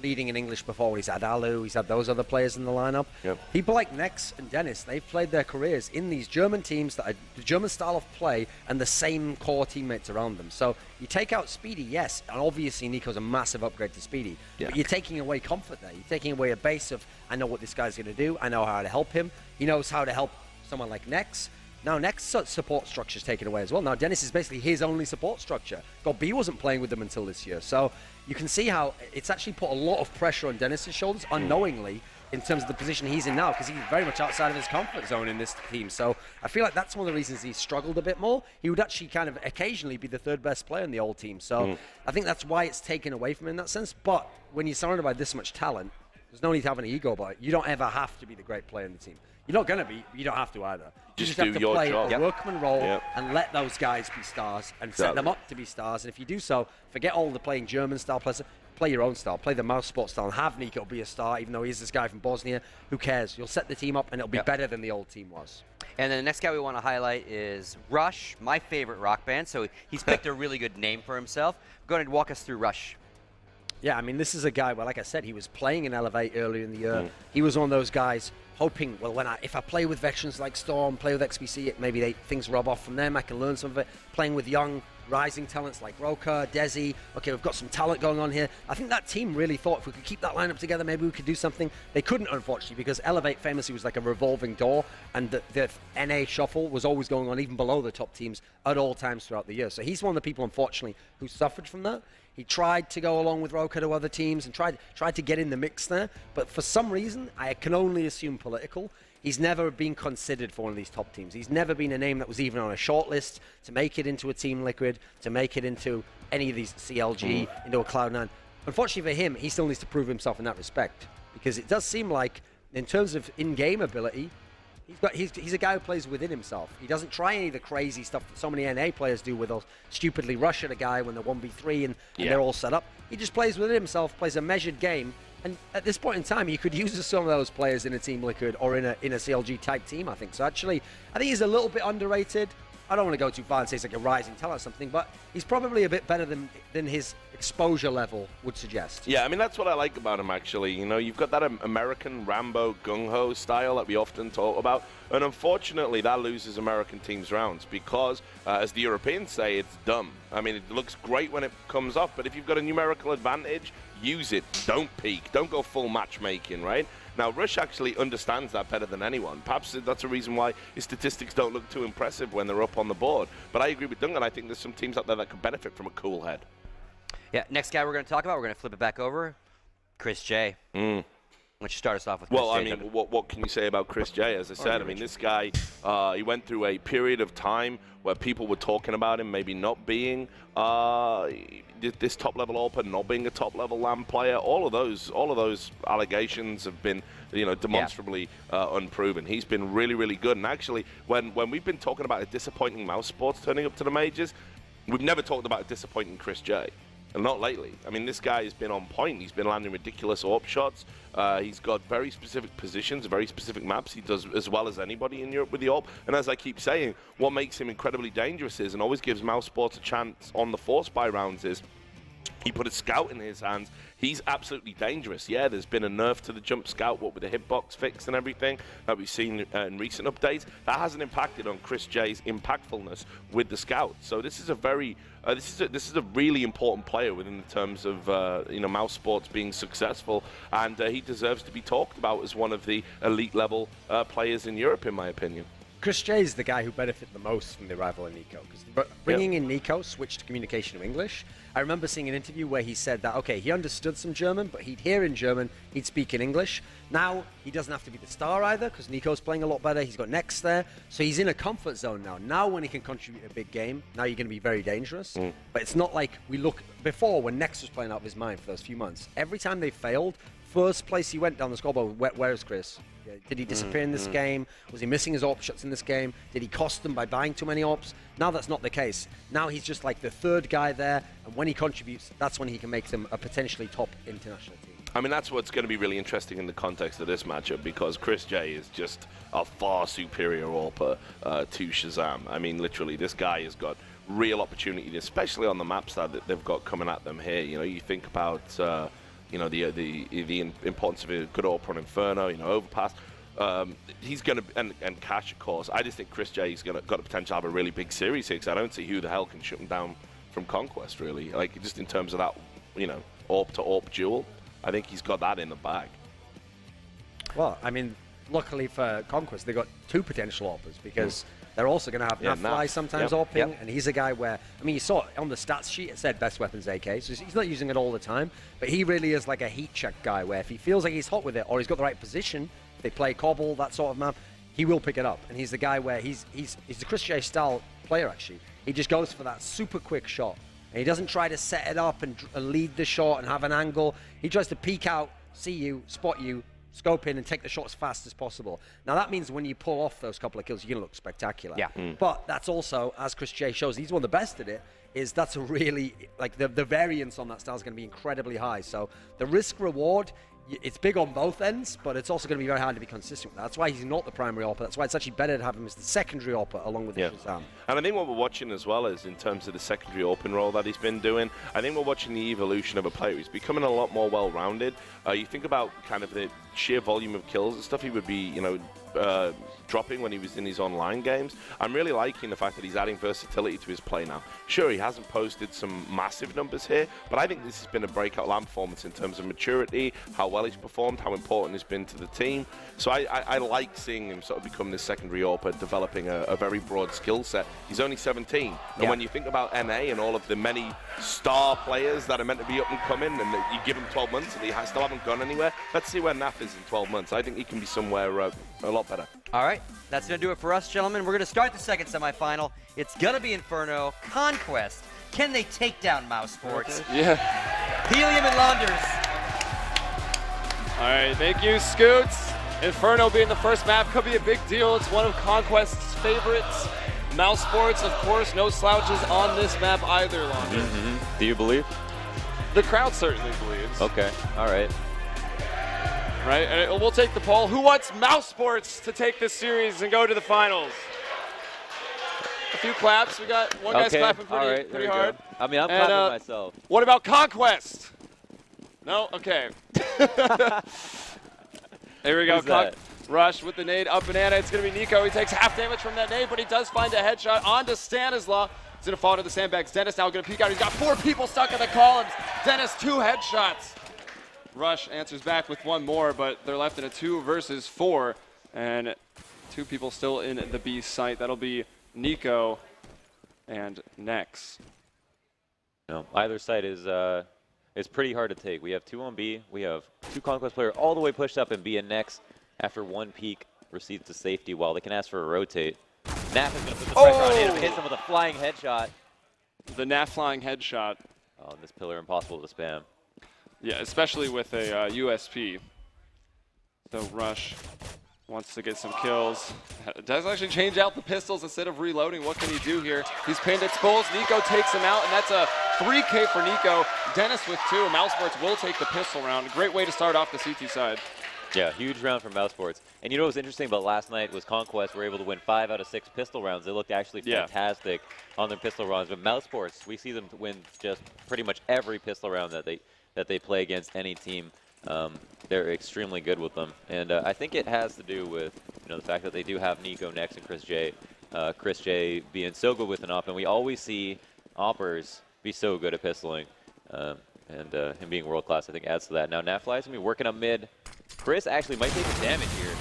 leading in English before. He's had Alu, he's had those other players in the lineup. Yep. People like Nex and Dennis, they've played their careers in these German teams that are the German style of play and the same core teammates around them. So you take out Speedy, yes, and obviously Nico's a massive upgrade to Speedy, but you're taking away comfort there. You're taking away a base of, I know what this guy's going to do, I know how to help him. He knows how to help someone like Nex. Now Nex's support structure is taken away as well. Now Dennis is basically his only support structure. God B wasn't playing with them until this year. So you can see how it's actually put a lot of pressure on Dennis's shoulders unknowingly in terms of the position he's in now, because he's very much outside of his comfort zone in this team. So I feel like that's one of the reasons he struggled a bit more. He would actually kind of occasionally be the 3rd best player in the old team. So I think that's why it's taken away from him in that sense. But when you're surrounded by this much talent, there's no need to have an ego about it. You don't ever have to be the great player in the team. You're not going to be, you don't have to either. You just have to play a workman role and let those guys be stars and set them up to be stars. And if you do so, forget all the playing German style players. Play your own style. Play the mousesports style and have Nico be a star, even though he's this guy from Bosnia. Who cares? You'll set the team up and it'll be better than the old team was. And then the next guy we want to highlight is Rush, my favorite rock band. So he's picked a really good name for himself. Go ahead and walk us through Rush. Yeah, I mean, this is a guy, well, like I said, he was playing in Elevate earlier in the year. He was one of those guys hoping, well, if I play with veterans like Storm, play with XBC, maybe things rub off from them. I can learn some of it. Playing with young, rising talents like Roka, Desi. Okay, we've got some talent going on here. I think that team really thought if we could keep that lineup together, maybe we could do something. They couldn't, unfortunately, because Elevate famously was like a revolving door, and the NA shuffle was always going on even below the top teams at all times throughout the year. So he's one of the people, unfortunately, who suffered from that. He tried to go along with Roka to other teams and tried to get in the mix there, but for some reason, I can only assume political, he's never been considered for one of these top teams. He's never been a name that was even on a short list to make it into a Team Liquid, to make it into any of these CLG, into a Cloud9. Unfortunately for him, he still needs to prove himself in that respect, because it does seem like, in terms of in-game ability, he's a guy who plays within himself. He doesn't try any of the crazy stuff that so many NA players do, where they'll stupidly rush at a guy when they're 1v3 and they're all set up. He just plays within himself, plays a measured game, and at this point in time, you could use some of those players in a Team Liquid or in a CLG type team, I think. So actually, I think he's a little bit underrated. I don't want to go too far and say he's like a rising talent or something, but he's probably a bit better than his exposure level would suggest. Yeah, I mean, that's what I like about him, actually. You know, you've got that American Rambo gung-ho style that we often talk about, and unfortunately, that loses American teams rounds because, as the Europeans say, it's dumb. I mean, it looks great when it comes off, but if you've got a numerical advantage, use it. Don't peek. Don't go full matchmaking, right? Now, Rush actually understands that better than anyone. Perhaps that's a reason why his statistics don't look too impressive when they're up on the board. But I agree with Duncan. I think there's some teams out there that could benefit from a cool head. Yeah, next guy we're going to talk about, we're going to flip it back over, Chris J. Why don't you start us off with Chris J? Well, I mean, what can you say about Chris J? As I said, I mean, this guy, he went through a period of time where people were talking about him maybe not being this top-level AWPer, not being a top-level LAN player. All of those allegations have been, demonstrably unproven. He's been really, really good. And actually, when we've been talking about a disappointing mousesports turning up to the majors, we've never talked about a disappointing Chris J. And not lately. I mean, this guy has been on point. He's been landing ridiculous AWP shots. He's got very specific positions, very specific maps. He does as well as anybody in Europe with the AWP. And as I keep saying, what makes him incredibly dangerous is, and always gives mousesports a chance on the force buy rounds, is he put a scout in his hands. He's absolutely dangerous. Yeah, there's been a nerf to the jump scout, what with the hitbox fix and everything that we've seen in recent updates. That hasn't impacted on Chris J's impactfulness with the scout. So this is a very, this is a really important player within the terms of mousesports being successful, and he deserves to be talked about as one of the elite level players in Europe, in my opinion. Chris J is the guy who benefited the most from the arrival of Nico, because bringing in Nico switched communication to English. I remember seeing an interview where he said that, okay, he understood some German, but he'd hear in German, he'd speak in English. Now, he doesn't have to be the star either, because Nico's playing a lot better. He's got Nex there, so he's in a comfort zone now. Now, when he can contribute a big game, now you're going to be very dangerous. But it's not like we look before when Nex was playing out of his mind for those few months. Every time they failed, first place he went down the scoreboard, where's Chris? Did he disappear in this game? Was he missing his AWP shots in this game? Did he cost them by buying too many AWPs? Now that's not the case. Now he's just like the third guy there, and when he contributes, that's when he can make them a potentially top international team. I mean, that's what's going to be really interesting in the context of this matchup, because Chris J is just a far superior AWPer to Shazam. I mean, literally, this guy has got real opportunity, especially on the maps that they've got coming at them here. You know, you think about the importance of a good AWP on Inferno, Overpass. He's going to, and Cash, of course. I just think Chris J's got the potential to have a really big series here, because I don't see who the hell can shut him down from Conquest, really. Like, just in terms of that, AWP to AWP duel, I think he's got that in the bag. Well, I mean, luckily for Conquest, they've got two potential AWPers, because they're also going to have Nafly sometimes AWPing, and he's a guy where, I mean, you saw it on the stats sheet, it said best weapons AK, so he's not using it all the time, but he really is like a heat check guy, where if he feels like he's hot with it, or he's got the right position, they play Cobble, that sort of map, he will pick it up. And he's the guy where he's the Chris J style player, actually. He just goes for that super quick shot, and he doesn't try to set it up and lead the shot and have an angle. He tries to peek out, see you, spot you, scope in, and take the shot as fast as possible. Now that means when you pull off those couple of kills, you're gonna look spectacular. Yeah. But that's also, as Chris J shows, he's one of the best at it, is that's a really, like the variance on that style is gonna be incredibly high. So the risk reward, it's big on both ends, but it's also going to be very hard to be consistent with that. That's why he's not the primary AWPer. That's why it's actually better to have him as the secondary AWPer along with the Shazam. And I think what we're watching as well is, in terms of the secondary open role that he's been doing, I think we're watching the evolution of a player. He's becoming a lot more well-rounded. You think about kind of the sheer volume of kills and stuff he would be, dropping when he was in his online games. I'm really liking the fact that he's adding versatility to his play now. Sure, he hasn't posted some massive numbers here, but I think this has been a breakout LAN performance in terms of maturity, how well he's performed, how important he's been to the team. So I like seeing him sort of become this secondary AWPer, developing a very broad skill set. He's only 17, and when you think about NA and all of the many star players that are meant to be up and coming, and you give him 12 months and he still haven't gone anywhere, let's see where Naf is in 12 months. I think he can be somewhere a lot better. All right, that's going to do it for us, gentlemen. We're going to start the second semifinal. It's going to be Inferno. Conquest. Can they take down mousesports? Yeah. Helium and Launders. All right, thank you, Scoots. Inferno being the first map could be a big deal. It's one of Conquest's favorites. Mousesports, of course, no slouches on this map either, Launder. Do you believe? The crowd certainly believes. Okay, all right. Right, and we'll take the poll. Who wants Mousesports to take this series and go to the finals? A few claps. We got one guy's clapping pretty hard. I mean, I'm clapping myself. What about Conquest? No? Okay. There we go. Rush with the nade up banana. It's going to be Nico. He takes half damage from that nade, but he does find a headshot onto Stanislaw. He's going to fall into the sandbags. Dennis now going to peek out. He's got 4 people stuck in the columns. Dennis, 2 headshots. Rush answers back with 1 more, but they're left in a 2 versus 4, and 2 people still in the B site. That'll be Nico and Nex. No, either side is pretty hard to take. We have 2 on B. We have 2 Conquest players all the way pushed up in B, and Nex, after 1 peek, receives the safety wall. They can ask for a rotate. Naf is going to put the pressure on him, hits him with a flying headshot. The Naf flying headshot. Oh, this pillar impossible to spam. Yeah, especially with a USP. So Rush wants to get some kills. Does actually change out the pistols instead of reloading. What can he do here? He's pinned exposed. Nico takes him out, and that's a 3K for Nico. Dennis with 2. mousesports will take the pistol round. Great way to start off the CT side. Yeah, huge round from mousesports. And you know what was interesting about last night was Conquest were able to win 5 out of 6 pistol rounds. They looked actually fantastic on their pistol rounds. But mousesports, we see them win just pretty much every pistol round that they play against any team. They're extremely good with them. And I think it has to do with the fact that they do have Nico next and Chris J. Chris J being so good with an op, and we always see oppers be so good at pistoling. And him being world class, I think, adds to that. Now, Natfly's going to be working up mid. Chris actually might take the damage here.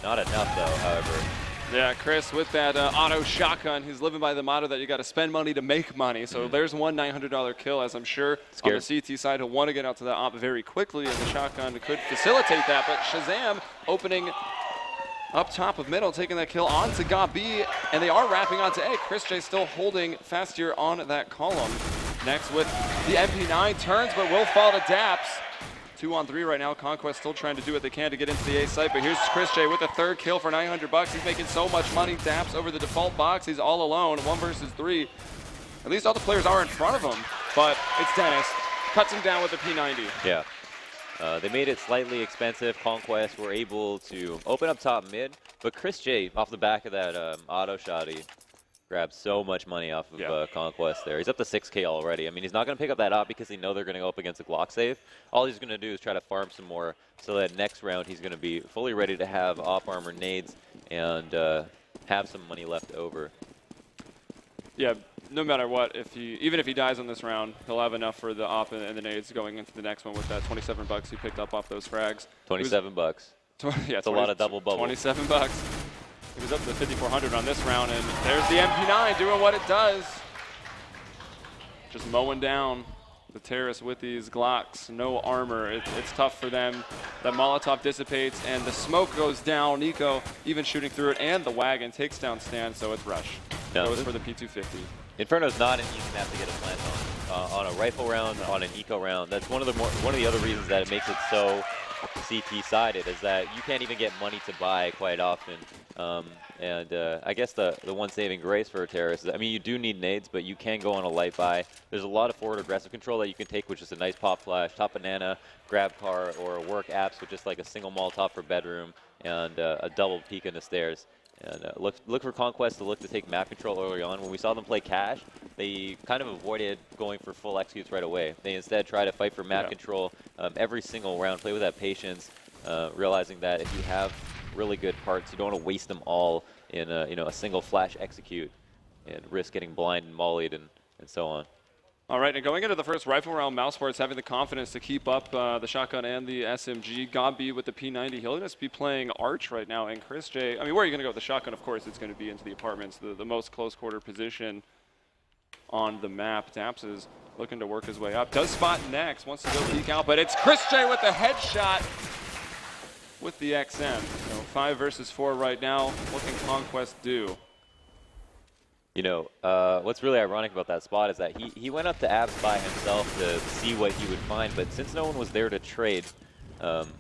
Not enough, though, however. Yeah, Chris with that auto shotgun. He's living by the motto that you got to spend money to make money. So there's one $900 kill, as I'm sure on the CT side he'll want to get out to that op very quickly, and the shotgun could facilitate that. But Shazam opening up top of middle, taking that kill onto Gabi, and they are wrapping onto A. Chris J still holding fast here on that column. Next with the MP9 turns, but will fall to Daps. 2-on-3 right now. Conquest still trying to do what they can to get into the A site, but here's Chris J with a 3rd kill for $900. He's making so much money. Daps over the default box. He's all alone, 1 versus 3. At least all the players are in front of him, but it's Dennis. Cuts him down with the P90. Yeah. They made it slightly expensive. Conquest were able to open up top mid, but Chris J, off the back of that auto shot, he grabbed so much money off of Conquest there. He's up to 6K already. I mean, he's not going to pick up that op because they know they're going to go up against a Glock save. All he's going to do is try to farm some more so that next round he's going to be fully ready to have op armor nades and have some money left over. Yeah, no matter what, even if he dies on this round, he'll have enough for the op and the nades going into the next one with that $27 he picked up off those frags. $27. Yeah, it's a lot of double bubbles. $27. He was up to 5,400 on this round, and there's the MP9 doing what it does. Just mowing down the terrorists with these Glocks, no armor. It's tough for them. That Molotov dissipates, and the smoke goes down. Nico even shooting through it, and the wagon takes down Stan, so it's Rush. Goes for the P250. Inferno's not an easy map to get a plant on a rifle round, on an eco round. That's one of the other reasons that it makes it so CT-sided, is that you can't even get money to buy quite often. I guess the one saving grace for a terrorist is, I mean, you do need nades, but you can go on a light buy. There's a lot of forward aggressive control that you can take with just a nice pop flash, top banana, grab car, or work apps with just like a single Molotov for bedroom and a double peek in the stairs. And look for Conquest to look to take map control early on. When we saw them play cash, they kind of avoided going for full executes right away. They instead try to fight for map control every single round, play with that patience, realizing that if you have really good parts, you don't want to waste them all in a single flash execute and risk getting blind and mollied and so on. All right, and going into the first rifle round, mousesports having the confidence to keep up the shotgun and the SMG. Gabi with the P90. He'll just be playing Arch right now, and Chris J. I mean, where are you going to go with the shotgun? Of course, it's going to be into the apartments, the most close quarter position on the map. Daps is looking to work his way up. Does spot next, wants to go peek out, but it's Chris J with the headshot with the XM. So 5 versus 4 right now. What can Conquest do? You know, what's really ironic about that spot is that he went up to Abs by himself to see what he would find, but since no one was there to trade, there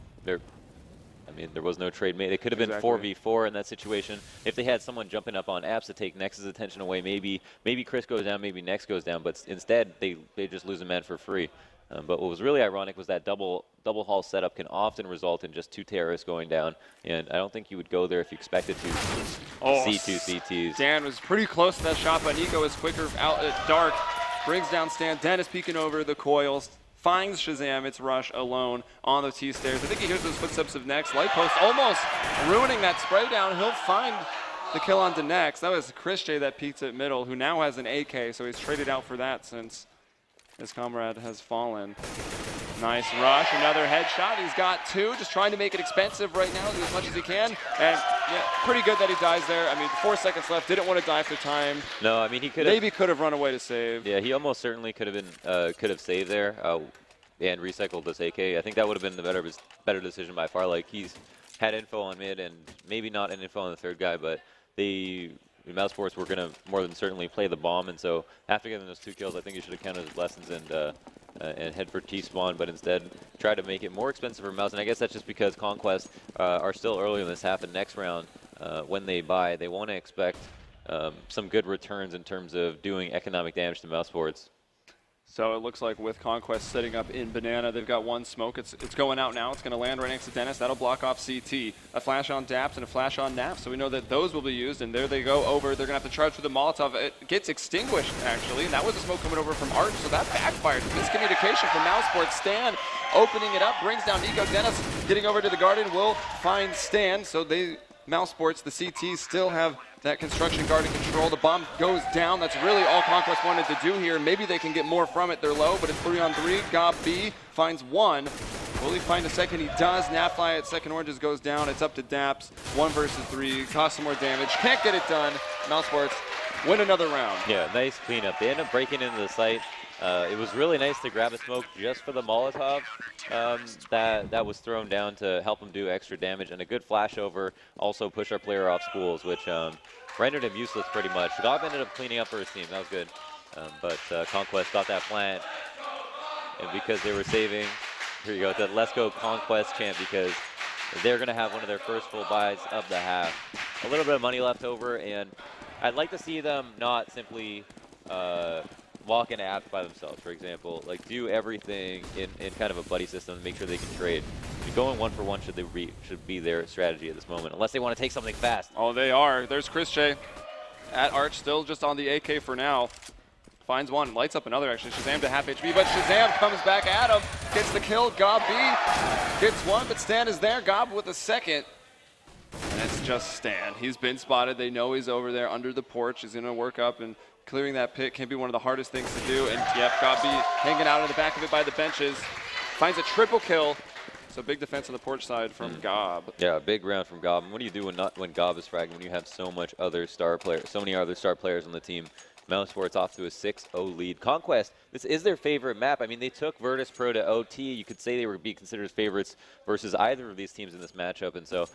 was no trade made. It could have been 4v4 in that situation. If they had someone jumping up on Abs to take Nex's attention away, maybe Chris goes down, maybe Nex goes down, but instead they just lose a man for free. But what was really ironic was that double hull setup can often result in just 2 terrorists going down, and I don't think you would go there if you expected to see 2 CTs. Dan was pretty close to that shot, but Nico is quicker out at dark. Brings down Stan. Dennis peeking over the coils. Finds Shazam. It's Rush alone on the T-stairs. I think he hears those footsteps of Nex. Light post almost ruining that spray down. He'll find the kill on to Nex. That was Chris J that peeked at middle, who now has an AK, so he's traded out for that since his comrade has fallen. Nice Rush, another headshot. He's got 2, just trying to make it expensive right now as much as he can. And yeah, pretty good that he dies there. I mean, 4 seconds left, didn't want to die for time. No, I mean, he could maybe could have run away to save. Yeah, he almost certainly could have been could have saved there and recycled this AK. I think that would have been the better decision by far. Like, he's had info on mid and maybe not an info on the third guy, but mousesports were going to more than certainly play the bomb, and so after getting those 2 kills, I think he should have counted his lessons and head for T-spawn, but instead try to make it more expensive for Mouse. And I guess that's just because Conquest are still early in this half, and next round, when they buy, they want to expect some good returns in terms of doing economic damage to mousesports. So it looks like with Conquest setting up in Banana, they've got one smoke. It's going out now. It's going to land right next to Dennis. That'll block off CT. A flash on Daps and a flash on Nap. So we know that those will be used. And there they go over. They're going to have to charge through the Molotov. It gets extinguished, actually. And that was a smoke coming over from Arch. So that backfired. Miscommunication from mousesports. Stan opening it up. Brings down Nico. Dennis getting over to the Garden will find Stan. So mousesports, the CTs still have that construction guard in control. The bomb goes down. That's really all Conquest wanted to do here. Maybe they can get more from it. They're low, but it's 3-on-3. Gob B finds one. Will he find a second? He does. Napfly at second oranges goes down. It's up to Daps. 1 versus 3. Costs some more damage. Can't get it done. Mousesports win another round. Yeah, nice cleanup. They end up breaking into the site. It was really nice to grab a smoke just for the Molotov that was thrown down to help him do extra damage, and a good flashover also pushed our player off schools, which rendered him useless pretty much. Gob ended up cleaning up for his team. That was good. But Conquest got that plant, and because they were saving, here you go, the Let's Go Conquest chant, because they're going to have one of their first full buys of the half. A little bit of money left over, and I'd like to see them not simply walk into apps by themselves, for example. Like, do everything in kind of a buddy system to make sure they can trade. Going 1-for-1 should be their strategy at this moment, unless they want to take something fast. Oh, they are. There's Chris J at Arch, still just on the AK for now. Finds one, lights up another actually. Shazam to half HP, but Shazam comes back at him, gets the kill. Gob B gets one, but Stan is there. Gob with a second. And it's just Stan. He's been spotted. They know he's over there under the porch. He's going to work up, and clearing that pit can be one of the hardest things to do. And yep, Gob B hanging out in the back of it by the benches. Finds a triple kill. So big defense on the porch side from Gob. Yeah, big round from Gob. And what do you do when Gob is fragging, when you have so many other star players on the team? mousesports off to a 6-0 lead. Conquest, this is their favorite map. I mean, they took Virtus Pro to OT. You could say they would be considered favorites versus either of these teams in this matchup. And so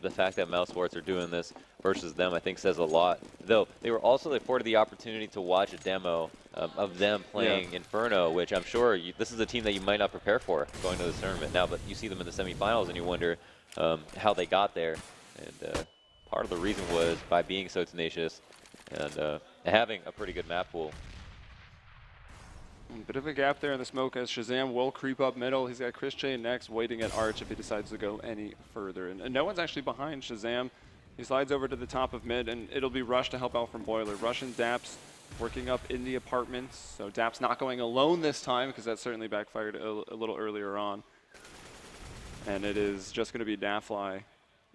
the fact that mousesports are doing this versus them, I think, says a lot. Though they were also afforded the opportunity to watch a demo of them playing Inferno, which I'm sure this is a team that you might not prepare for going to this tournament now, but you see them in the semifinals and you wonder how they got there. And part of the reason was by being so tenacious and having a pretty good map pool. A bit of a gap there in the smoke as Shazam will creep up middle. He's got Chris J next, waiting at Arch if he decides to go any further. And no one's actually behind Shazam. He slides over to the top of mid, and it'll be Rush to help out from Boiler. Rush and Daps working up in the apartments. So Daps not going alone this time, because that certainly backfired a little earlier on. And it is just going to be Napfly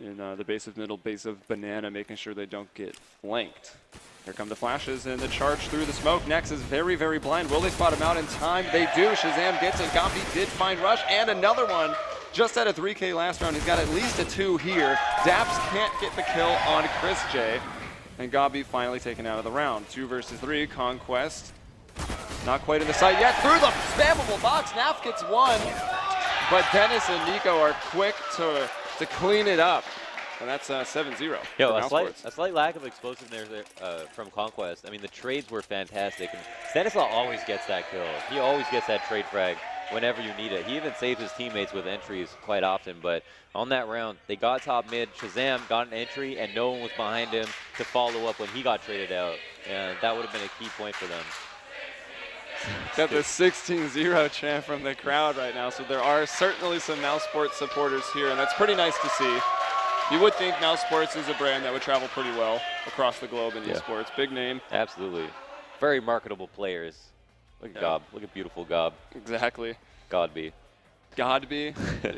in the base of middle, base of Banana, making sure they don't get flanked. Here come the flashes and the charge through the smoke. Nex is very, very blind. Will they spot him out in time? They do. Shazam gets it. Gombi did find Rush, and another one. Just at a 3K last round. He's got at least a 2 here. Daps can't get the kill on Chris J. And Gombi finally taken out of the round. 2 versus 3. Conquest. Not quite in the sight yet. Through the spammable box. Naf gets one. But Dennis and Nico are quick to clean it up. And that's 7-0. Yo, a slight lack of explosiveness there, from Conquest. I mean, the trades were fantastic. And Stanislaw always gets that kill. He always gets that trade frag whenever you need it. He even saves his teammates with entries quite often. But on that round, they got top mid. Shazam got an entry, and no one was behind him to follow up when he got traded out. And that would have been a key point for them. Got the 16-0 chant from the crowd right now. So there are certainly some mousesports supporters here, and that's pretty nice to see. You would think mousesports is a brand that would travel pretty well across the globe in esports. Big name. Absolutely. Very marketable players. Look at Gob. Look at beautiful Gob. Exactly. Godby. Godby.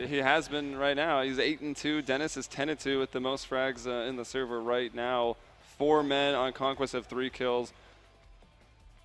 He has been right now. He's 8-2. Dennis is 10-2 with the most frags in the server right now. 4 men on Conquest have 3 kills.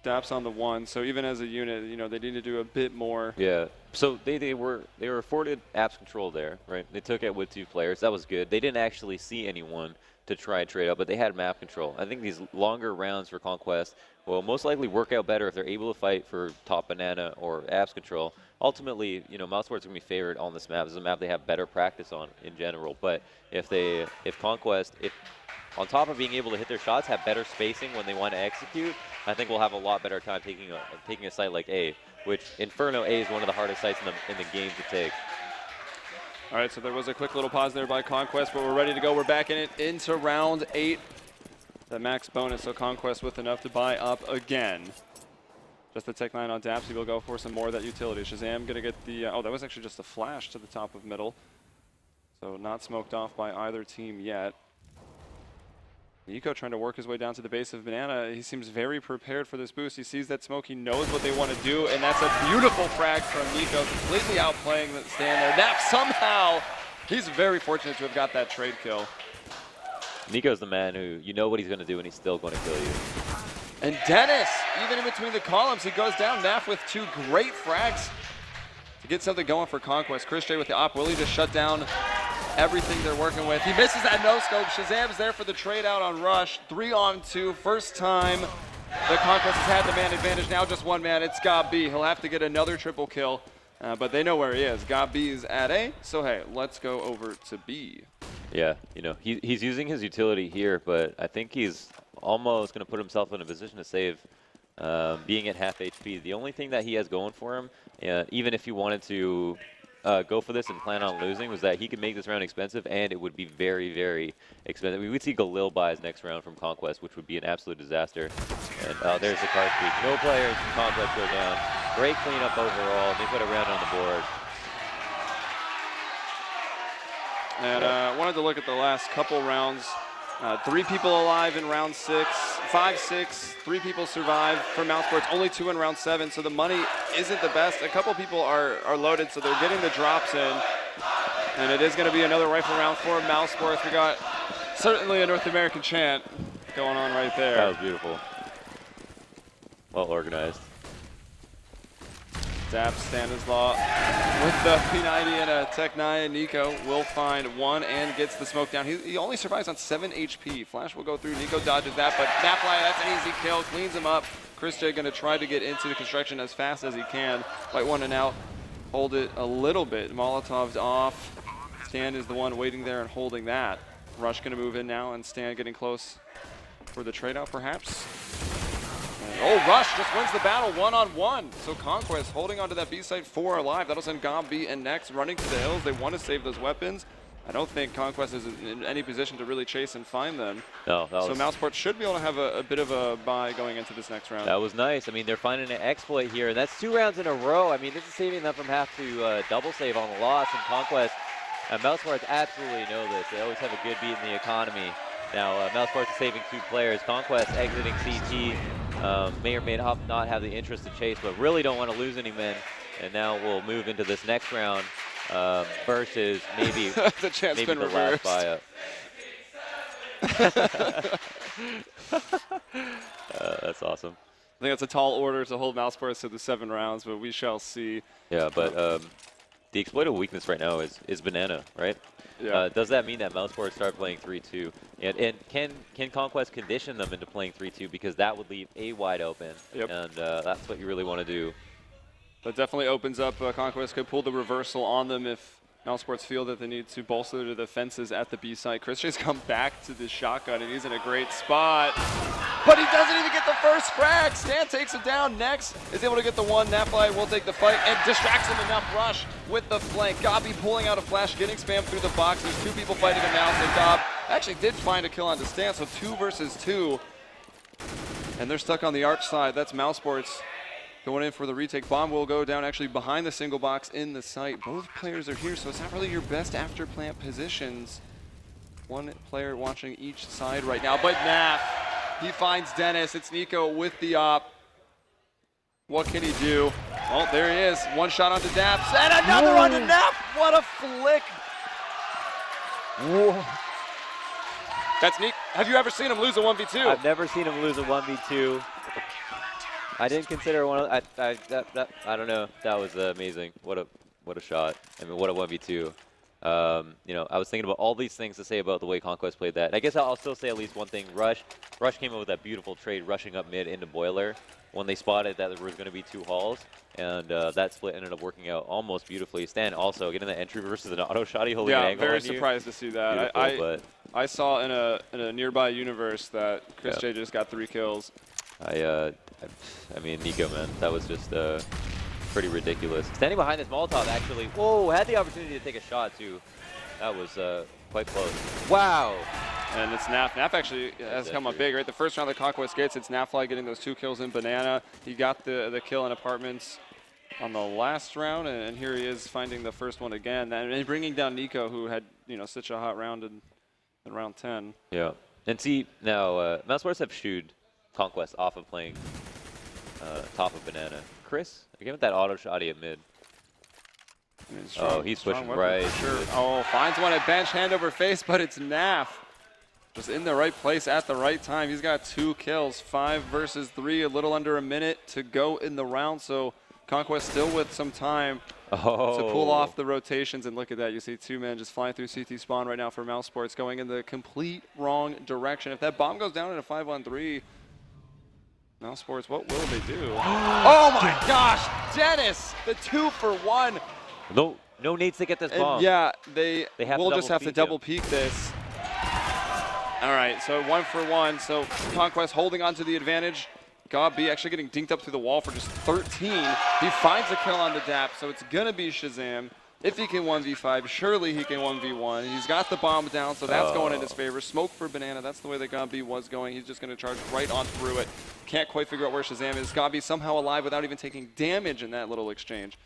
Daps on the 1. So even as a unit, you know, they need to do a bit more. Yeah. So they were afforded apps control there, right? They took it with 2 players. That was good. They didn't actually see anyone to try and trade up, but they had map control. I think these longer rounds for Conquest will most likely work out better if they're able to fight for top Banana or apps control. Ultimately, you know, mousesports are going to be favored on this map. This is a map they have better practice on in general. But if Conquest, on top of being able to hit their shots, have better spacing when they want to execute, I think we'll have a lot better time taking a site like A, which Inferno A is one of the hardest sites in the game to take. All right, so there was a quick little pause there by Conquest, but we're ready to go. We're back in it into round 8. The max bonus, so Conquest with enough to buy up again. Just the Tech 9 on Daps. He will go for some more of that utility. Shazam going to get the... oh, that was actually just a flash to the top of middle. So not smoked off by either team yet. Nico trying to work his way down to the base of Banana. He seems very prepared for this boost. He sees that smoke. He knows what they want to do, and that's a beautiful frag from Nico, completely outplaying the stand there. Nap somehow, he's very fortunate to have got that trade kill. Nico's the man who, you know what he's going to do, and he's still going to kill you. And Dennis, even in between the columns, he goes down. Naf with 2 great frags to get something going for Conquest. Chris J with the op. Willie just shut down everything they're working with. He misses that no-scope. Shazam's there for the trade out on Rush. 3-on-2. First time the Conquest has had the man advantage. Now just one man. It's Gob B. He'll have to get another triple kill, but they know where he is. Gob B is at A, so hey, let's go over to B. Yeah, you know, he's using his utility here, but I think he's almost going to put himself in a position to save being at half HP. The only thing that he has going for him, even if he wanted to go for this and plan on losing, was that he could make this round expensive, and it would be very, very expensive. We would see Galil buy his next round from Conquest, which would be an absolute disaster. And there's the card speed. No players from Conquest go down. Great cleanup overall. They put a round on the board. And wanted to look at the last couple rounds. 3 people alive in round 6, 5-6, 3 people survive for mousesports, only 2 in round 7, so the money isn't the best. A couple people are loaded, so they're getting the drops in. And it is going to be another rifle round for mousesports. We got certainly a North American chant going on right there. That was beautiful. Well organized. Dap Stanislaw with the P90 and a Tech 9. Nico will find 1 and gets the smoke down. He only survives on 7 HP. Flash will go through. Nico dodges that, but Napfly, that's an easy kill. Cleans him up. Chris J going to try to get into the construction as fast as he can. White 1 and out. Hold it a little bit. Molotov's off. Stan is the one waiting there and holding that. Rush going to move in now, and Stan getting close for the trade out perhaps. Oh, Rush just wins the battle 1-on-1. So Conquest holding onto that B site 4 alive. That'll send Gob B and Next running to the hills. They want to save those weapons. I don't think Conquest is in any position to really chase and find them. No, so mousesports should be able to have a bit of a bye going into this next round. That was nice. I mean, they're finding an exploit here. That's 2 rounds in a row. I mean, this is saving them from having to double save on the loss. And Conquest, mousesports absolutely know this. They always have a good beat in the economy. Now, mousesports is saving 2 players. Conquest exiting CT. May or may not have the interest to chase, but really don't want to lose any men. And now we'll move into this next round versus maybe the chance maybe been the reversed. last buyout. That's awesome. I think that's a tall order to hold mousesports to the 7 rounds, but we shall see. Yeah, but the exploitable weakness right now is Banana, right? Yeah. Does that mean that mousesports start playing 3-2? And can Conquest condition them into playing 3-2, because that would leave A wide open, Yep. and that's what you really want to do. That definitely opens up. Conquest could pull the reversal on them if mousesports feel that they need to bolster the defenses at the B site. Chris J's come back to the shotgun, and he's in a great spot. But he doesn't even get the first frag. Stan takes him down. Next is able to get the 1. Napfly will take the fight and distracts him enough. Rush with the flank. Gobby pulling out a flash, getting spammed through the box. There's 2 people fighting him now. So Gob actually did find a kill onto Stan. So 2 versus 2. And they're stuck on the arch side. That's mousesports going in for the retake. Bomb will go down actually behind the single box in the site. Both players are here, so it's not really your best after plant positions. 1 player watching each side right now, but Naf, he finds Dennis. It's Nico with the op. What can he do? Oh, there he is. 1 shot onto Daps, and another onto Naf. What a flick. Whoa. That's neat. Have you ever seen him lose a 1v2? I've never seen him lose a 1v2. I didn't consider one of I don't know. That was amazing. What a shot. I mean, what a 1v2. You know, I was thinking about all these things to say about the way Conquest played that. And I guess I'll still say at least one thing. Rush came up with that beautiful trade, rushing up mid into Boiler when they spotted that there was going to be 2 halls, and that split ended up working out almost beautifully. Stan also getting the entry versus an auto shotty holding an angle very on you. surprised to see that. I saw in a nearby universe that Chris J just got 3 kills. I mean, Nico, man, that was just pretty ridiculous. Standing behind this Molotov, actually, whoa, had the opportunity to take a shot, too. That was quite close. Wow. And it's Naf. Naf actually has come up big, right? The first round that Conquest gets, it's Nafly getting those 2 kills in Banana. He got the kill in Apartments on the last round, and here he is finding the first one again. And bringing down Nico, who had, such a hot round in round 10. Yeah. And see, now, mousesports have shooed Conquest off of playing top of Banana. Chris, give it that auto shotty at mid. Strong, he's strong pushing weapon right. for sure. Oh, finds one at bench, hand over face, but it's Naf. Just in the right place at the right time. He's got 2 kills, 5 versus 3, a little under a minute to go in the round. So Conquest still with some time to pull off the rotations. And look at that, you see 2 men just flying through CT spawn right now for mousesports, going in the complete wrong direction. If that bomb goes down in a 5-on-3, mousesports, what will they do? Oh my gosh, Dennis, the 2-for-1. No needs to get this bomb. Yeah, they have will to just have to double peek this. All right, so 1-for-1. So Conquest holding on to the advantage. Gabi actually getting dinked up through the wall for just 13. He finds a kill on the DAP, so it's going to be Shazam. If he can 1v5, surely he can 1v1. He's got the bomb down, so that's going in his favor. Smoke for Banana, that's the way that Gabi was going. He's just going to charge right on through it. Can't quite figure out where Shazam is. Gabi somehow alive without even taking damage in that little exchange.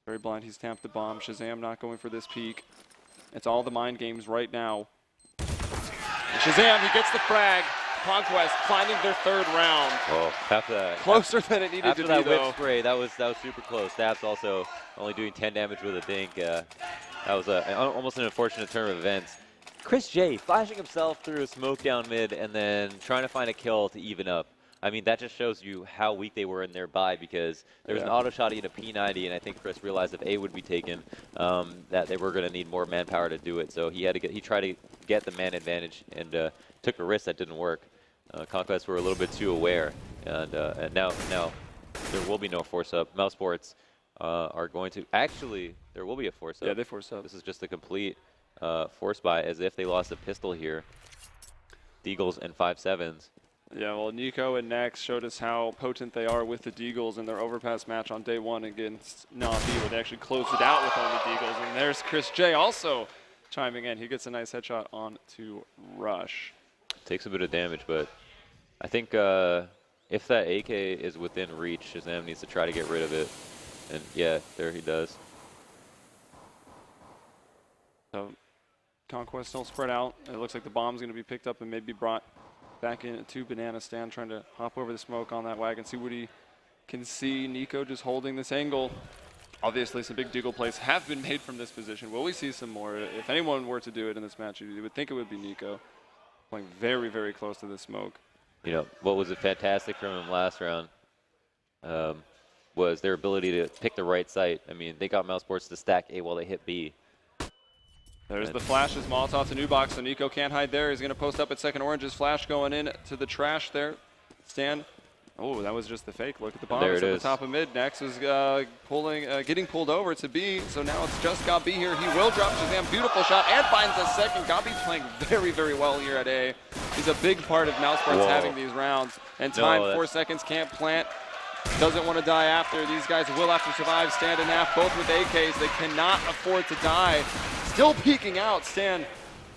Very blind, he's tamped the bomb. Shazam not going for this peek. It's all the mind games right now. And Shazam, he gets the frag. Conquest finding their 3rd round. Oh, after that. Closer than it needed to be, After that though. whip spray, that was super close. That's also only doing 10 damage with a dink. That was almost an unfortunate turn of events. Chris J flashing himself through a smoke down mid and then trying to find a kill to even up. I mean, that just shows you how weak they were in their buy, because there was an auto shotty and a P90, and I think Chris realized if A would be taken, that they were going to need more manpower to do it. So he tried to get the man advantage and took a risk that didn't work. Conquest were a little bit too aware, and now there will be no force up. Mousesports are going to there will be a force up. Yeah, they force up. This is just a complete force buy, as if they lost a pistol here. Deagles and 5.7s. Yeah, well, Nico and Nex showed us how potent they are with the Deagles in their overpass match on day 1 against Navi, where they actually closed it out with only Deagles. And there's Chris J also chiming in. He gets a nice headshot on to Rush. Takes a bit of damage, but I think if that AK is within reach, Shazam needs to try to get rid of it. And yeah, there he does. So Conquest still spread out. It looks like the bomb's going to be picked up and maybe brought back into Banana Stand, trying to hop over the smoke on that wagon, see what he can see. Nico just holding this angle. Obviously, some big Deagle plays have been made from this position. Will we see some more? If anyone were to do it in this match, you would think it would be Nico. Playing very, very close to the smoke. What was fantastic from him last round was their ability to pick the right site. I mean, they got mousesports to stack A while they hit B. There's the flashes, Molotov to new box, so Nico can't hide there. He's going to post up at second orange's flash going in to the trash there. Stan. Oh, that was just the fake. Look at the bomb. It's at the top of mid. Nex is getting pulled over to B, so now it's just Gabi here. He will drop Shazam. Beautiful shot and finds a second. Gabi's playing very, very well here at A. He's a big part of mousesports having these rounds. And time, 4 seconds, can't plant. Doesn't want to die after. These guys will have to survive. Stan and Naf both with AKs. They cannot afford to die. Still peeking out. Stan,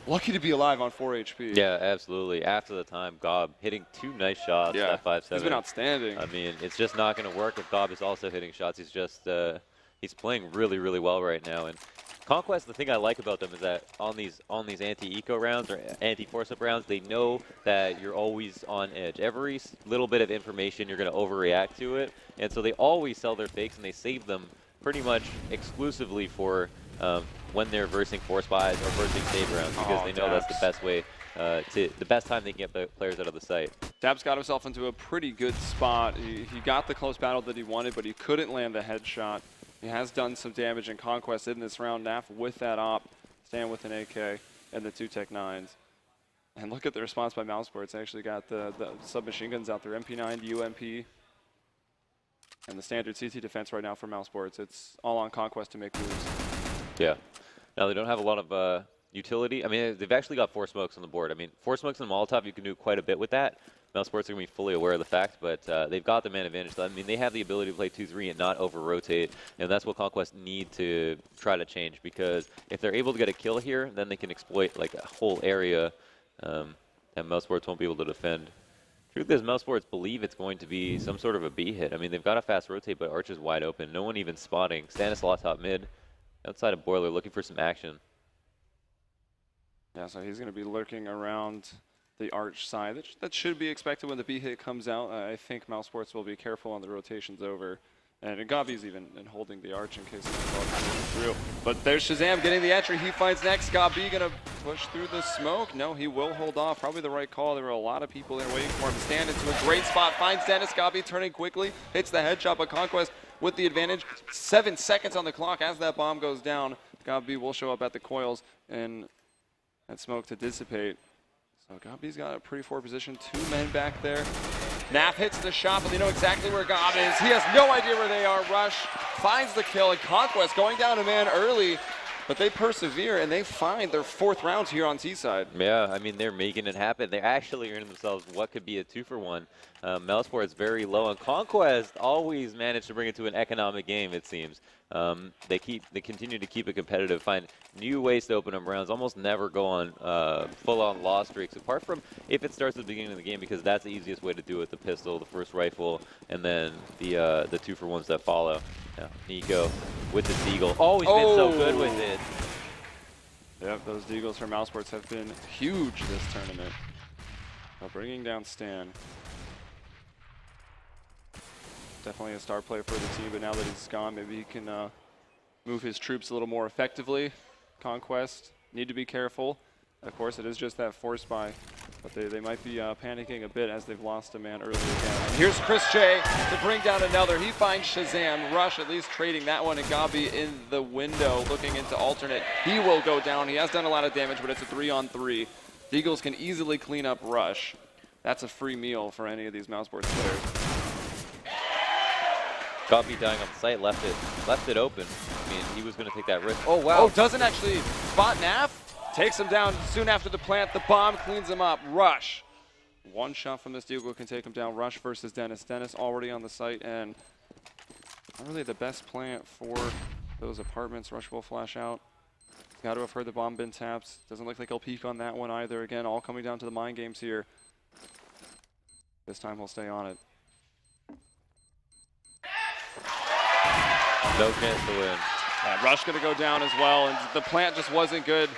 lucky to be alive on 4 HP. Yeah, absolutely. After the time, Gob hitting 2 nice shots at 5.7. He's been outstanding. I mean, it's just not going to work if Gob is also hitting shots. He's just he's playing really, really well right now. And Conquest, the thing I like about them is that on these anti-eco rounds or anti-force-up rounds, they know that you're always on edge. Every little bit of information, you're going to overreact to it. And so they always sell their fakes, and they save them pretty much exclusively for when they're versing force buys or versing save rounds, because they know that's the best way, the best time they can get the players out of the site. Dabs got himself into a pretty good spot. He got the close battle that he wanted, but he couldn't land the headshot. He has done some damage in Conquest in this round. Naf with that op, Stan with an AK, and the 2 Tech 9s. And look at the response by mousesports. They actually got the submachine guns out there, MP9, UMP, and the standard CT defense right now for mousesports. It's all on Conquest to make moves. Yeah. Now they don't have a lot of utility. I mean, they've actually got 4 smokes on the board. I mean, 4 smokes and Molotov, you can do quite a bit with that. mousesports are going to be fully aware of the fact, but they've got the man advantage. I mean, they have the ability to play 2-3 and not over-rotate, and that's what Conquest need to try to change, because if they're able to get a kill here, then they can exploit like a whole area that mousesports won't be able to defend. Truth is, mousesports believe it's going to be some sort of a B hit. I mean, they've got a fast rotate, but Arch is wide open. No one even spotting. Stanislaw top mid, outside of Boiler, looking for some action. Yeah, so he's going to be lurking around the Arch side. That should be expected when the B hit comes out. I think mousesports will be careful on the rotations over. And Gabi's even holding the Arch in case it's comes through. But there's Shazam getting the entry. He finds next. Gabi going to push through the smoke. No, he will hold off. Probably the right call. There were a lot of people there waiting for him to stand into a great spot. Finds Dennis. Gabi turning quickly. Hits the headshot, but Conquest with the advantage. 7 seconds on the clock as that bomb goes down. Gabi will show up at the coils and that smoke to dissipate. So Gabi's got a pretty forward position. 2 men back there. Naf hits the shot, but they know exactly where Gabi is. He has no idea where they are. Rush finds the kill, and Conquest going down a man early, but they persevere, and they find their 4th round here on T-side. Yeah, I mean, they're making it happen. They're actually earning themselves what could be a 2-for-1. mousesports very low, and Conquest always manage to bring it to an economic game, it seems. They continue to keep it competitive, find new ways to open up rounds, almost never go on full-on loss streaks, apart from if it starts at the beginning of the game, because that's the easiest way to do it, the pistol, the first rifle, and then the 2-for-1s that follow. Yeah, Nico with the Deagle, always been so good with it. Yep, those Deagles from mousesports have been huge this tournament. Bringing down Stan. Definitely a star player for the team, but now that he's gone, maybe he can move his troops a little more effectively. Conquest need to be careful. Of course, it is just that force buy, but they might be panicking a bit as they've lost a man early again. And here's Chris J to bring down another. He finds Shazam. Rush at least trading that one, and Gabi in the window looking into alternate. He will go down. He has done a lot of damage, but it's a 3-on-3. The Eagles can easily clean up Rush. That's a free meal for any of these mousesports players. Gabi dying on the site, left it open. I mean, he was going to take that risk. Oh, wow. Oh, doesn't actually spot Naf. Takes him down soon after the plant. The bomb cleans him up. Rush. One shot from this Deagle can take him down. Rush versus Dennis. Dennis already on the site, and not really the best plant for those apartments. Rush will flash out. Got to have heard the bomb been tapped. Doesn't look like he'll peek on that one either. Again, all coming down to the mind games here. This time he'll stay on it. No chance to win. Rush going to go down as well, and the plant just wasn't good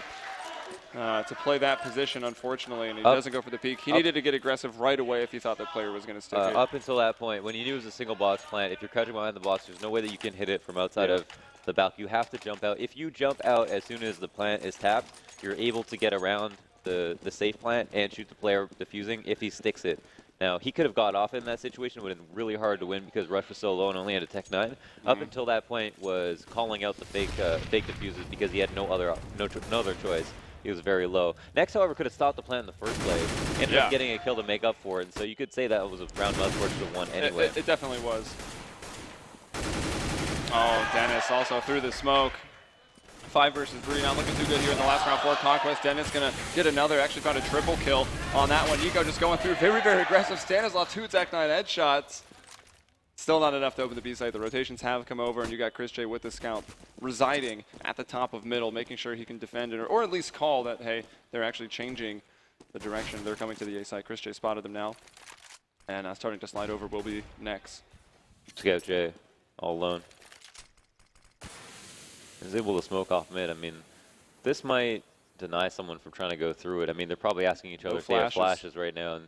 to play that position, unfortunately, and he doesn't go for the peek. He needed to get aggressive right away if he thought that player was going to stick it. Up until that point, when you knew it was a single box plant, if you're crouching behind the box, there's no way that you can hit it from outside of the balcony. You have to jump out. If you jump out as soon as the plant is tapped, you're able to get around the safe plant and shoot the player defusing if he sticks it. Now, he could have got off in that situation. It would have been really hard to win because Rush was so low and only had a Tech 9. Up until that point was calling out the fake diffuses because he had no other choice. He was very low. Next, however, could have stopped the plant in the first place. Ended up getting a kill to make up for it. And so you could say that was a round mousesports to won anyway. It definitely was. Oh, Dennis also through the smoke. 5 versus 3, not looking too good here in the last round for Conquest. Dennis gonna get another, actually found a triple kill on that one. Nico just going through very, very aggressive. Stanislaw, 2 Tech 9 headshots. Still not enough to open the B site. The rotations have come over, and you got Chris J with the scout residing at the top of middle, making sure he can defend it, or at least call that, hey, they're actually changing the direction. They're coming to the A site. Chris J spotted them now, and starting to slide over will be next. Scout J, all alone. Is able to smoke off mid. I mean, this might deny someone from trying to go through it. I mean, they're probably asking each other if they have flashes right now,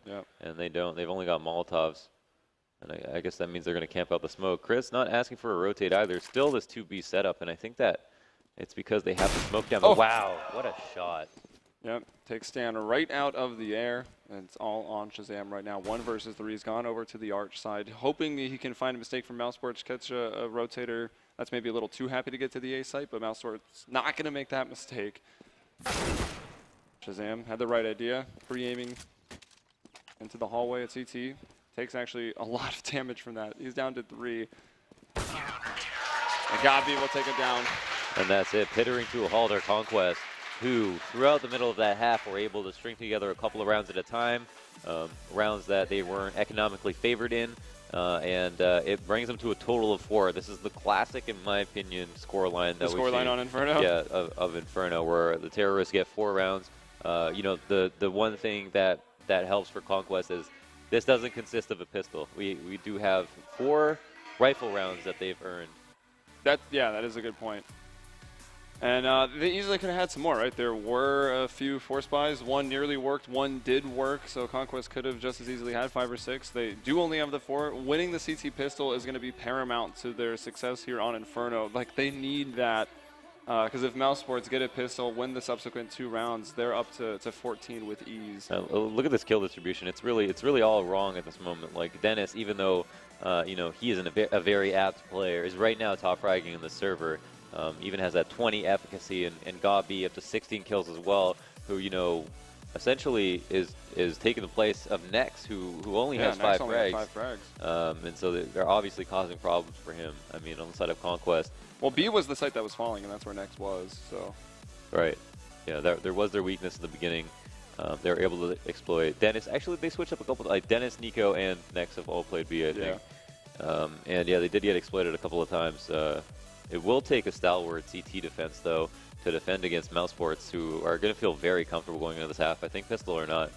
and they don't. They've only got Molotovs. And I guess that means they're going to camp out the smoke. Chris not asking for a rotate either. Still this 2B setup, and I think that it's because they have the smoke down. Oh. Wow, what a shot. Yep, takes Stan right out of the air, and it's all on Shazam right now. 1 versus 3. He's gone over to the Arch side, hoping he can find a mistake from mousesports, catch a rotator. That's maybe a little too happy to get to the A site, but mousesports not going to make that mistake. Shazam had the right idea, pre-aiming into the hallway at CT. Takes actually a lot of damage from that. He's down to 3. And Gabi will take him down. And that's it. Pittering to a halt our Conquest. who, throughout the middle of that half, were able to string together a couple of rounds at a time, rounds that they weren't economically favored in, and it brings them to a total of 4. This is the classic, in my opinion, scoreline that we've seen. On Inferno? Yeah, of Inferno, where the terrorists get 4 rounds. You know, the one thing that helps for Conquest is this doesn't consist of a pistol. We do have 4 rifle rounds that they've earned. That is a good point. And they easily could have had some more, right? There were a few force buys. One nearly worked, one did work, so Conquest could have just as easily had 5 or 6. They do only have the 4. Winning the CT pistol is going to be paramount to their success here on Inferno. Like, they need that, because if mousesports get a pistol, win the subsequent 2 rounds, they're up to 14 with ease. Look at this kill distribution. It's really all wrong at this moment. Like, Dennis, even though you know, he is a very apt player, is right now top fragging in the server. Even has that 20 efficacy, and Gabi up to 16 kills as well, who, you know, essentially is taking the place of Nex, who only has 5 frags. And so they're obviously causing problems for him. I mean, on the side of Conquest. Well, B was the site that was falling, and that's where Nex was, so. Right. Yeah, there was their weakness in the beginning. They were able to exploit. Dennis, actually, they switched up a couple, like Dennis, Nico, and Nex have all played B, I think. Yeah. And yeah, they did get exploited a couple of times. It will take a stalwart CT defense, though, to defend against mousesports, who are going to feel very comfortable going into this half. I think pistol or not.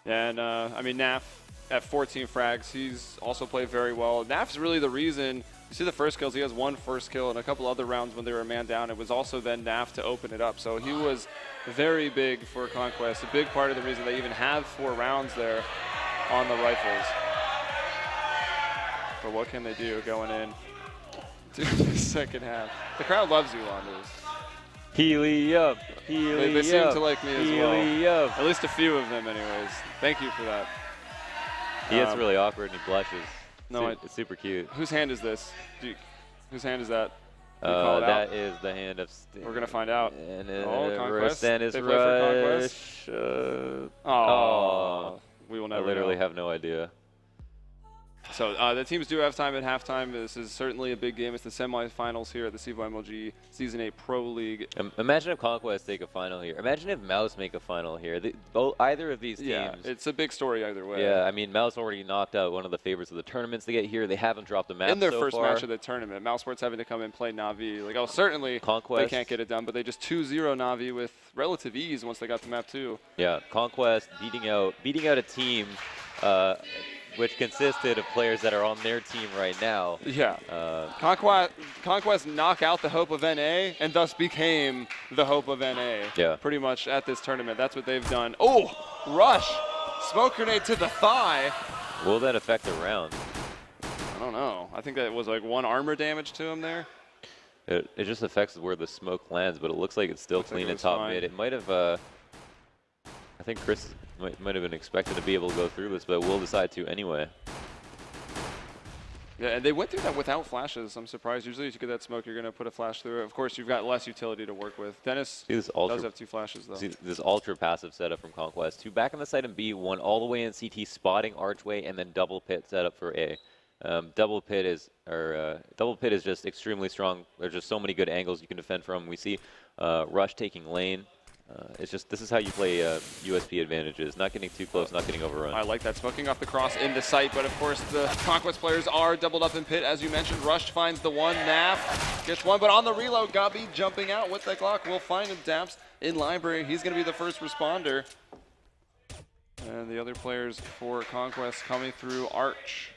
And, I mean, Naf at 14 frags, he's also played very well. Naf's really the reason. You see the first kills, he has 1 first kill and a couple other rounds when they were a man down. It was also then Naf to open it up. So he was very big for Conquest, a big part of the reason they even have 4 rounds there on the rifles. But what can they do going in to the second half? The crowd loves you on this. Helium. They seem to like me as well. At least a few of them anyways. Thank you for that. He gets really awkward and he blushes. No, it's super cute. Whose hand is this? Whose hand is that? That is the hand of Stan. We're going to find out. And Conquest. Stan is They play for Rush. We will never I literally know. have no idea. So the teams do have time at halftime. This is certainly a big game. It's the semifinals here at the CEVO MLG Season 8 Pro League. Imagine if Conquest take a final here. Imagine if Mouse make a final here. Either of these teams. Yeah, it's a big story either way. Yeah, I mean, Mouse already knocked out one of the favorites of the tournaments to get here. They haven't dropped a map in their so first far. match of the tournament. mousesports having to come and play Na'Vi. Like, certainly Conquest. they can't get it done, but they just 2-0 Na'Vi with relative ease once they got the map too. Yeah, Conquest beating out a team which consisted of players that are on their team right now. Yeah. Conquest knock out the hope of NA and thus became the hope of NA. Yeah. Pretty much at this tournament. That's what they've done. Oh, Rush. Smoke grenade to the thigh. Will that affect the round? I don't know. I think that was like 1 armor damage to him there. It just affects where the smoke lands, but it looks like it's still clean at top mid. It might have, I think Chris might have been expected to be able to go through this, but we'll decide to anyway. Yeah, and they went through that without flashes. I'm surprised. Usually if you get that smoke, you're going to put a flash through it. Of course, you've got less utility to work with. Dennis does have 2 flashes, though. See this ultra passive setup from Conquest. 2 back on the site in B, 1 all the way in CT, spotting Archway, and then double pit setup for A. Double pit is just extremely strong. There's just so many good angles you can defend from. We see Rush taking lane. This is how you play USP advantages. Not getting too close, not getting overrun. I like that. Smoking off the cross into sight, but of course the Conquest players are doubled up in pit. As you mentioned, Rush finds the 1. Naf gets 1, but on the reload, Gabi jumping out with the Glock. We'll find him. Daps in library. He's going to be the first responder. And the other players for Conquest coming through Arch.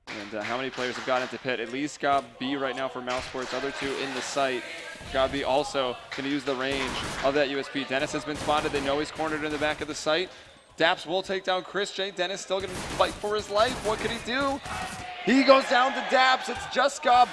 And how many players have got into pit? At least Gabi right now for mousesports. Other 2 in the site. Gabi also going to use the range of that USP. Dennis has been spotted. They know he's cornered in the back of the site. Daps will take down Chris J. Dennis still going to fight for his life. What can he do? He goes down to Daps. It's just Gabi.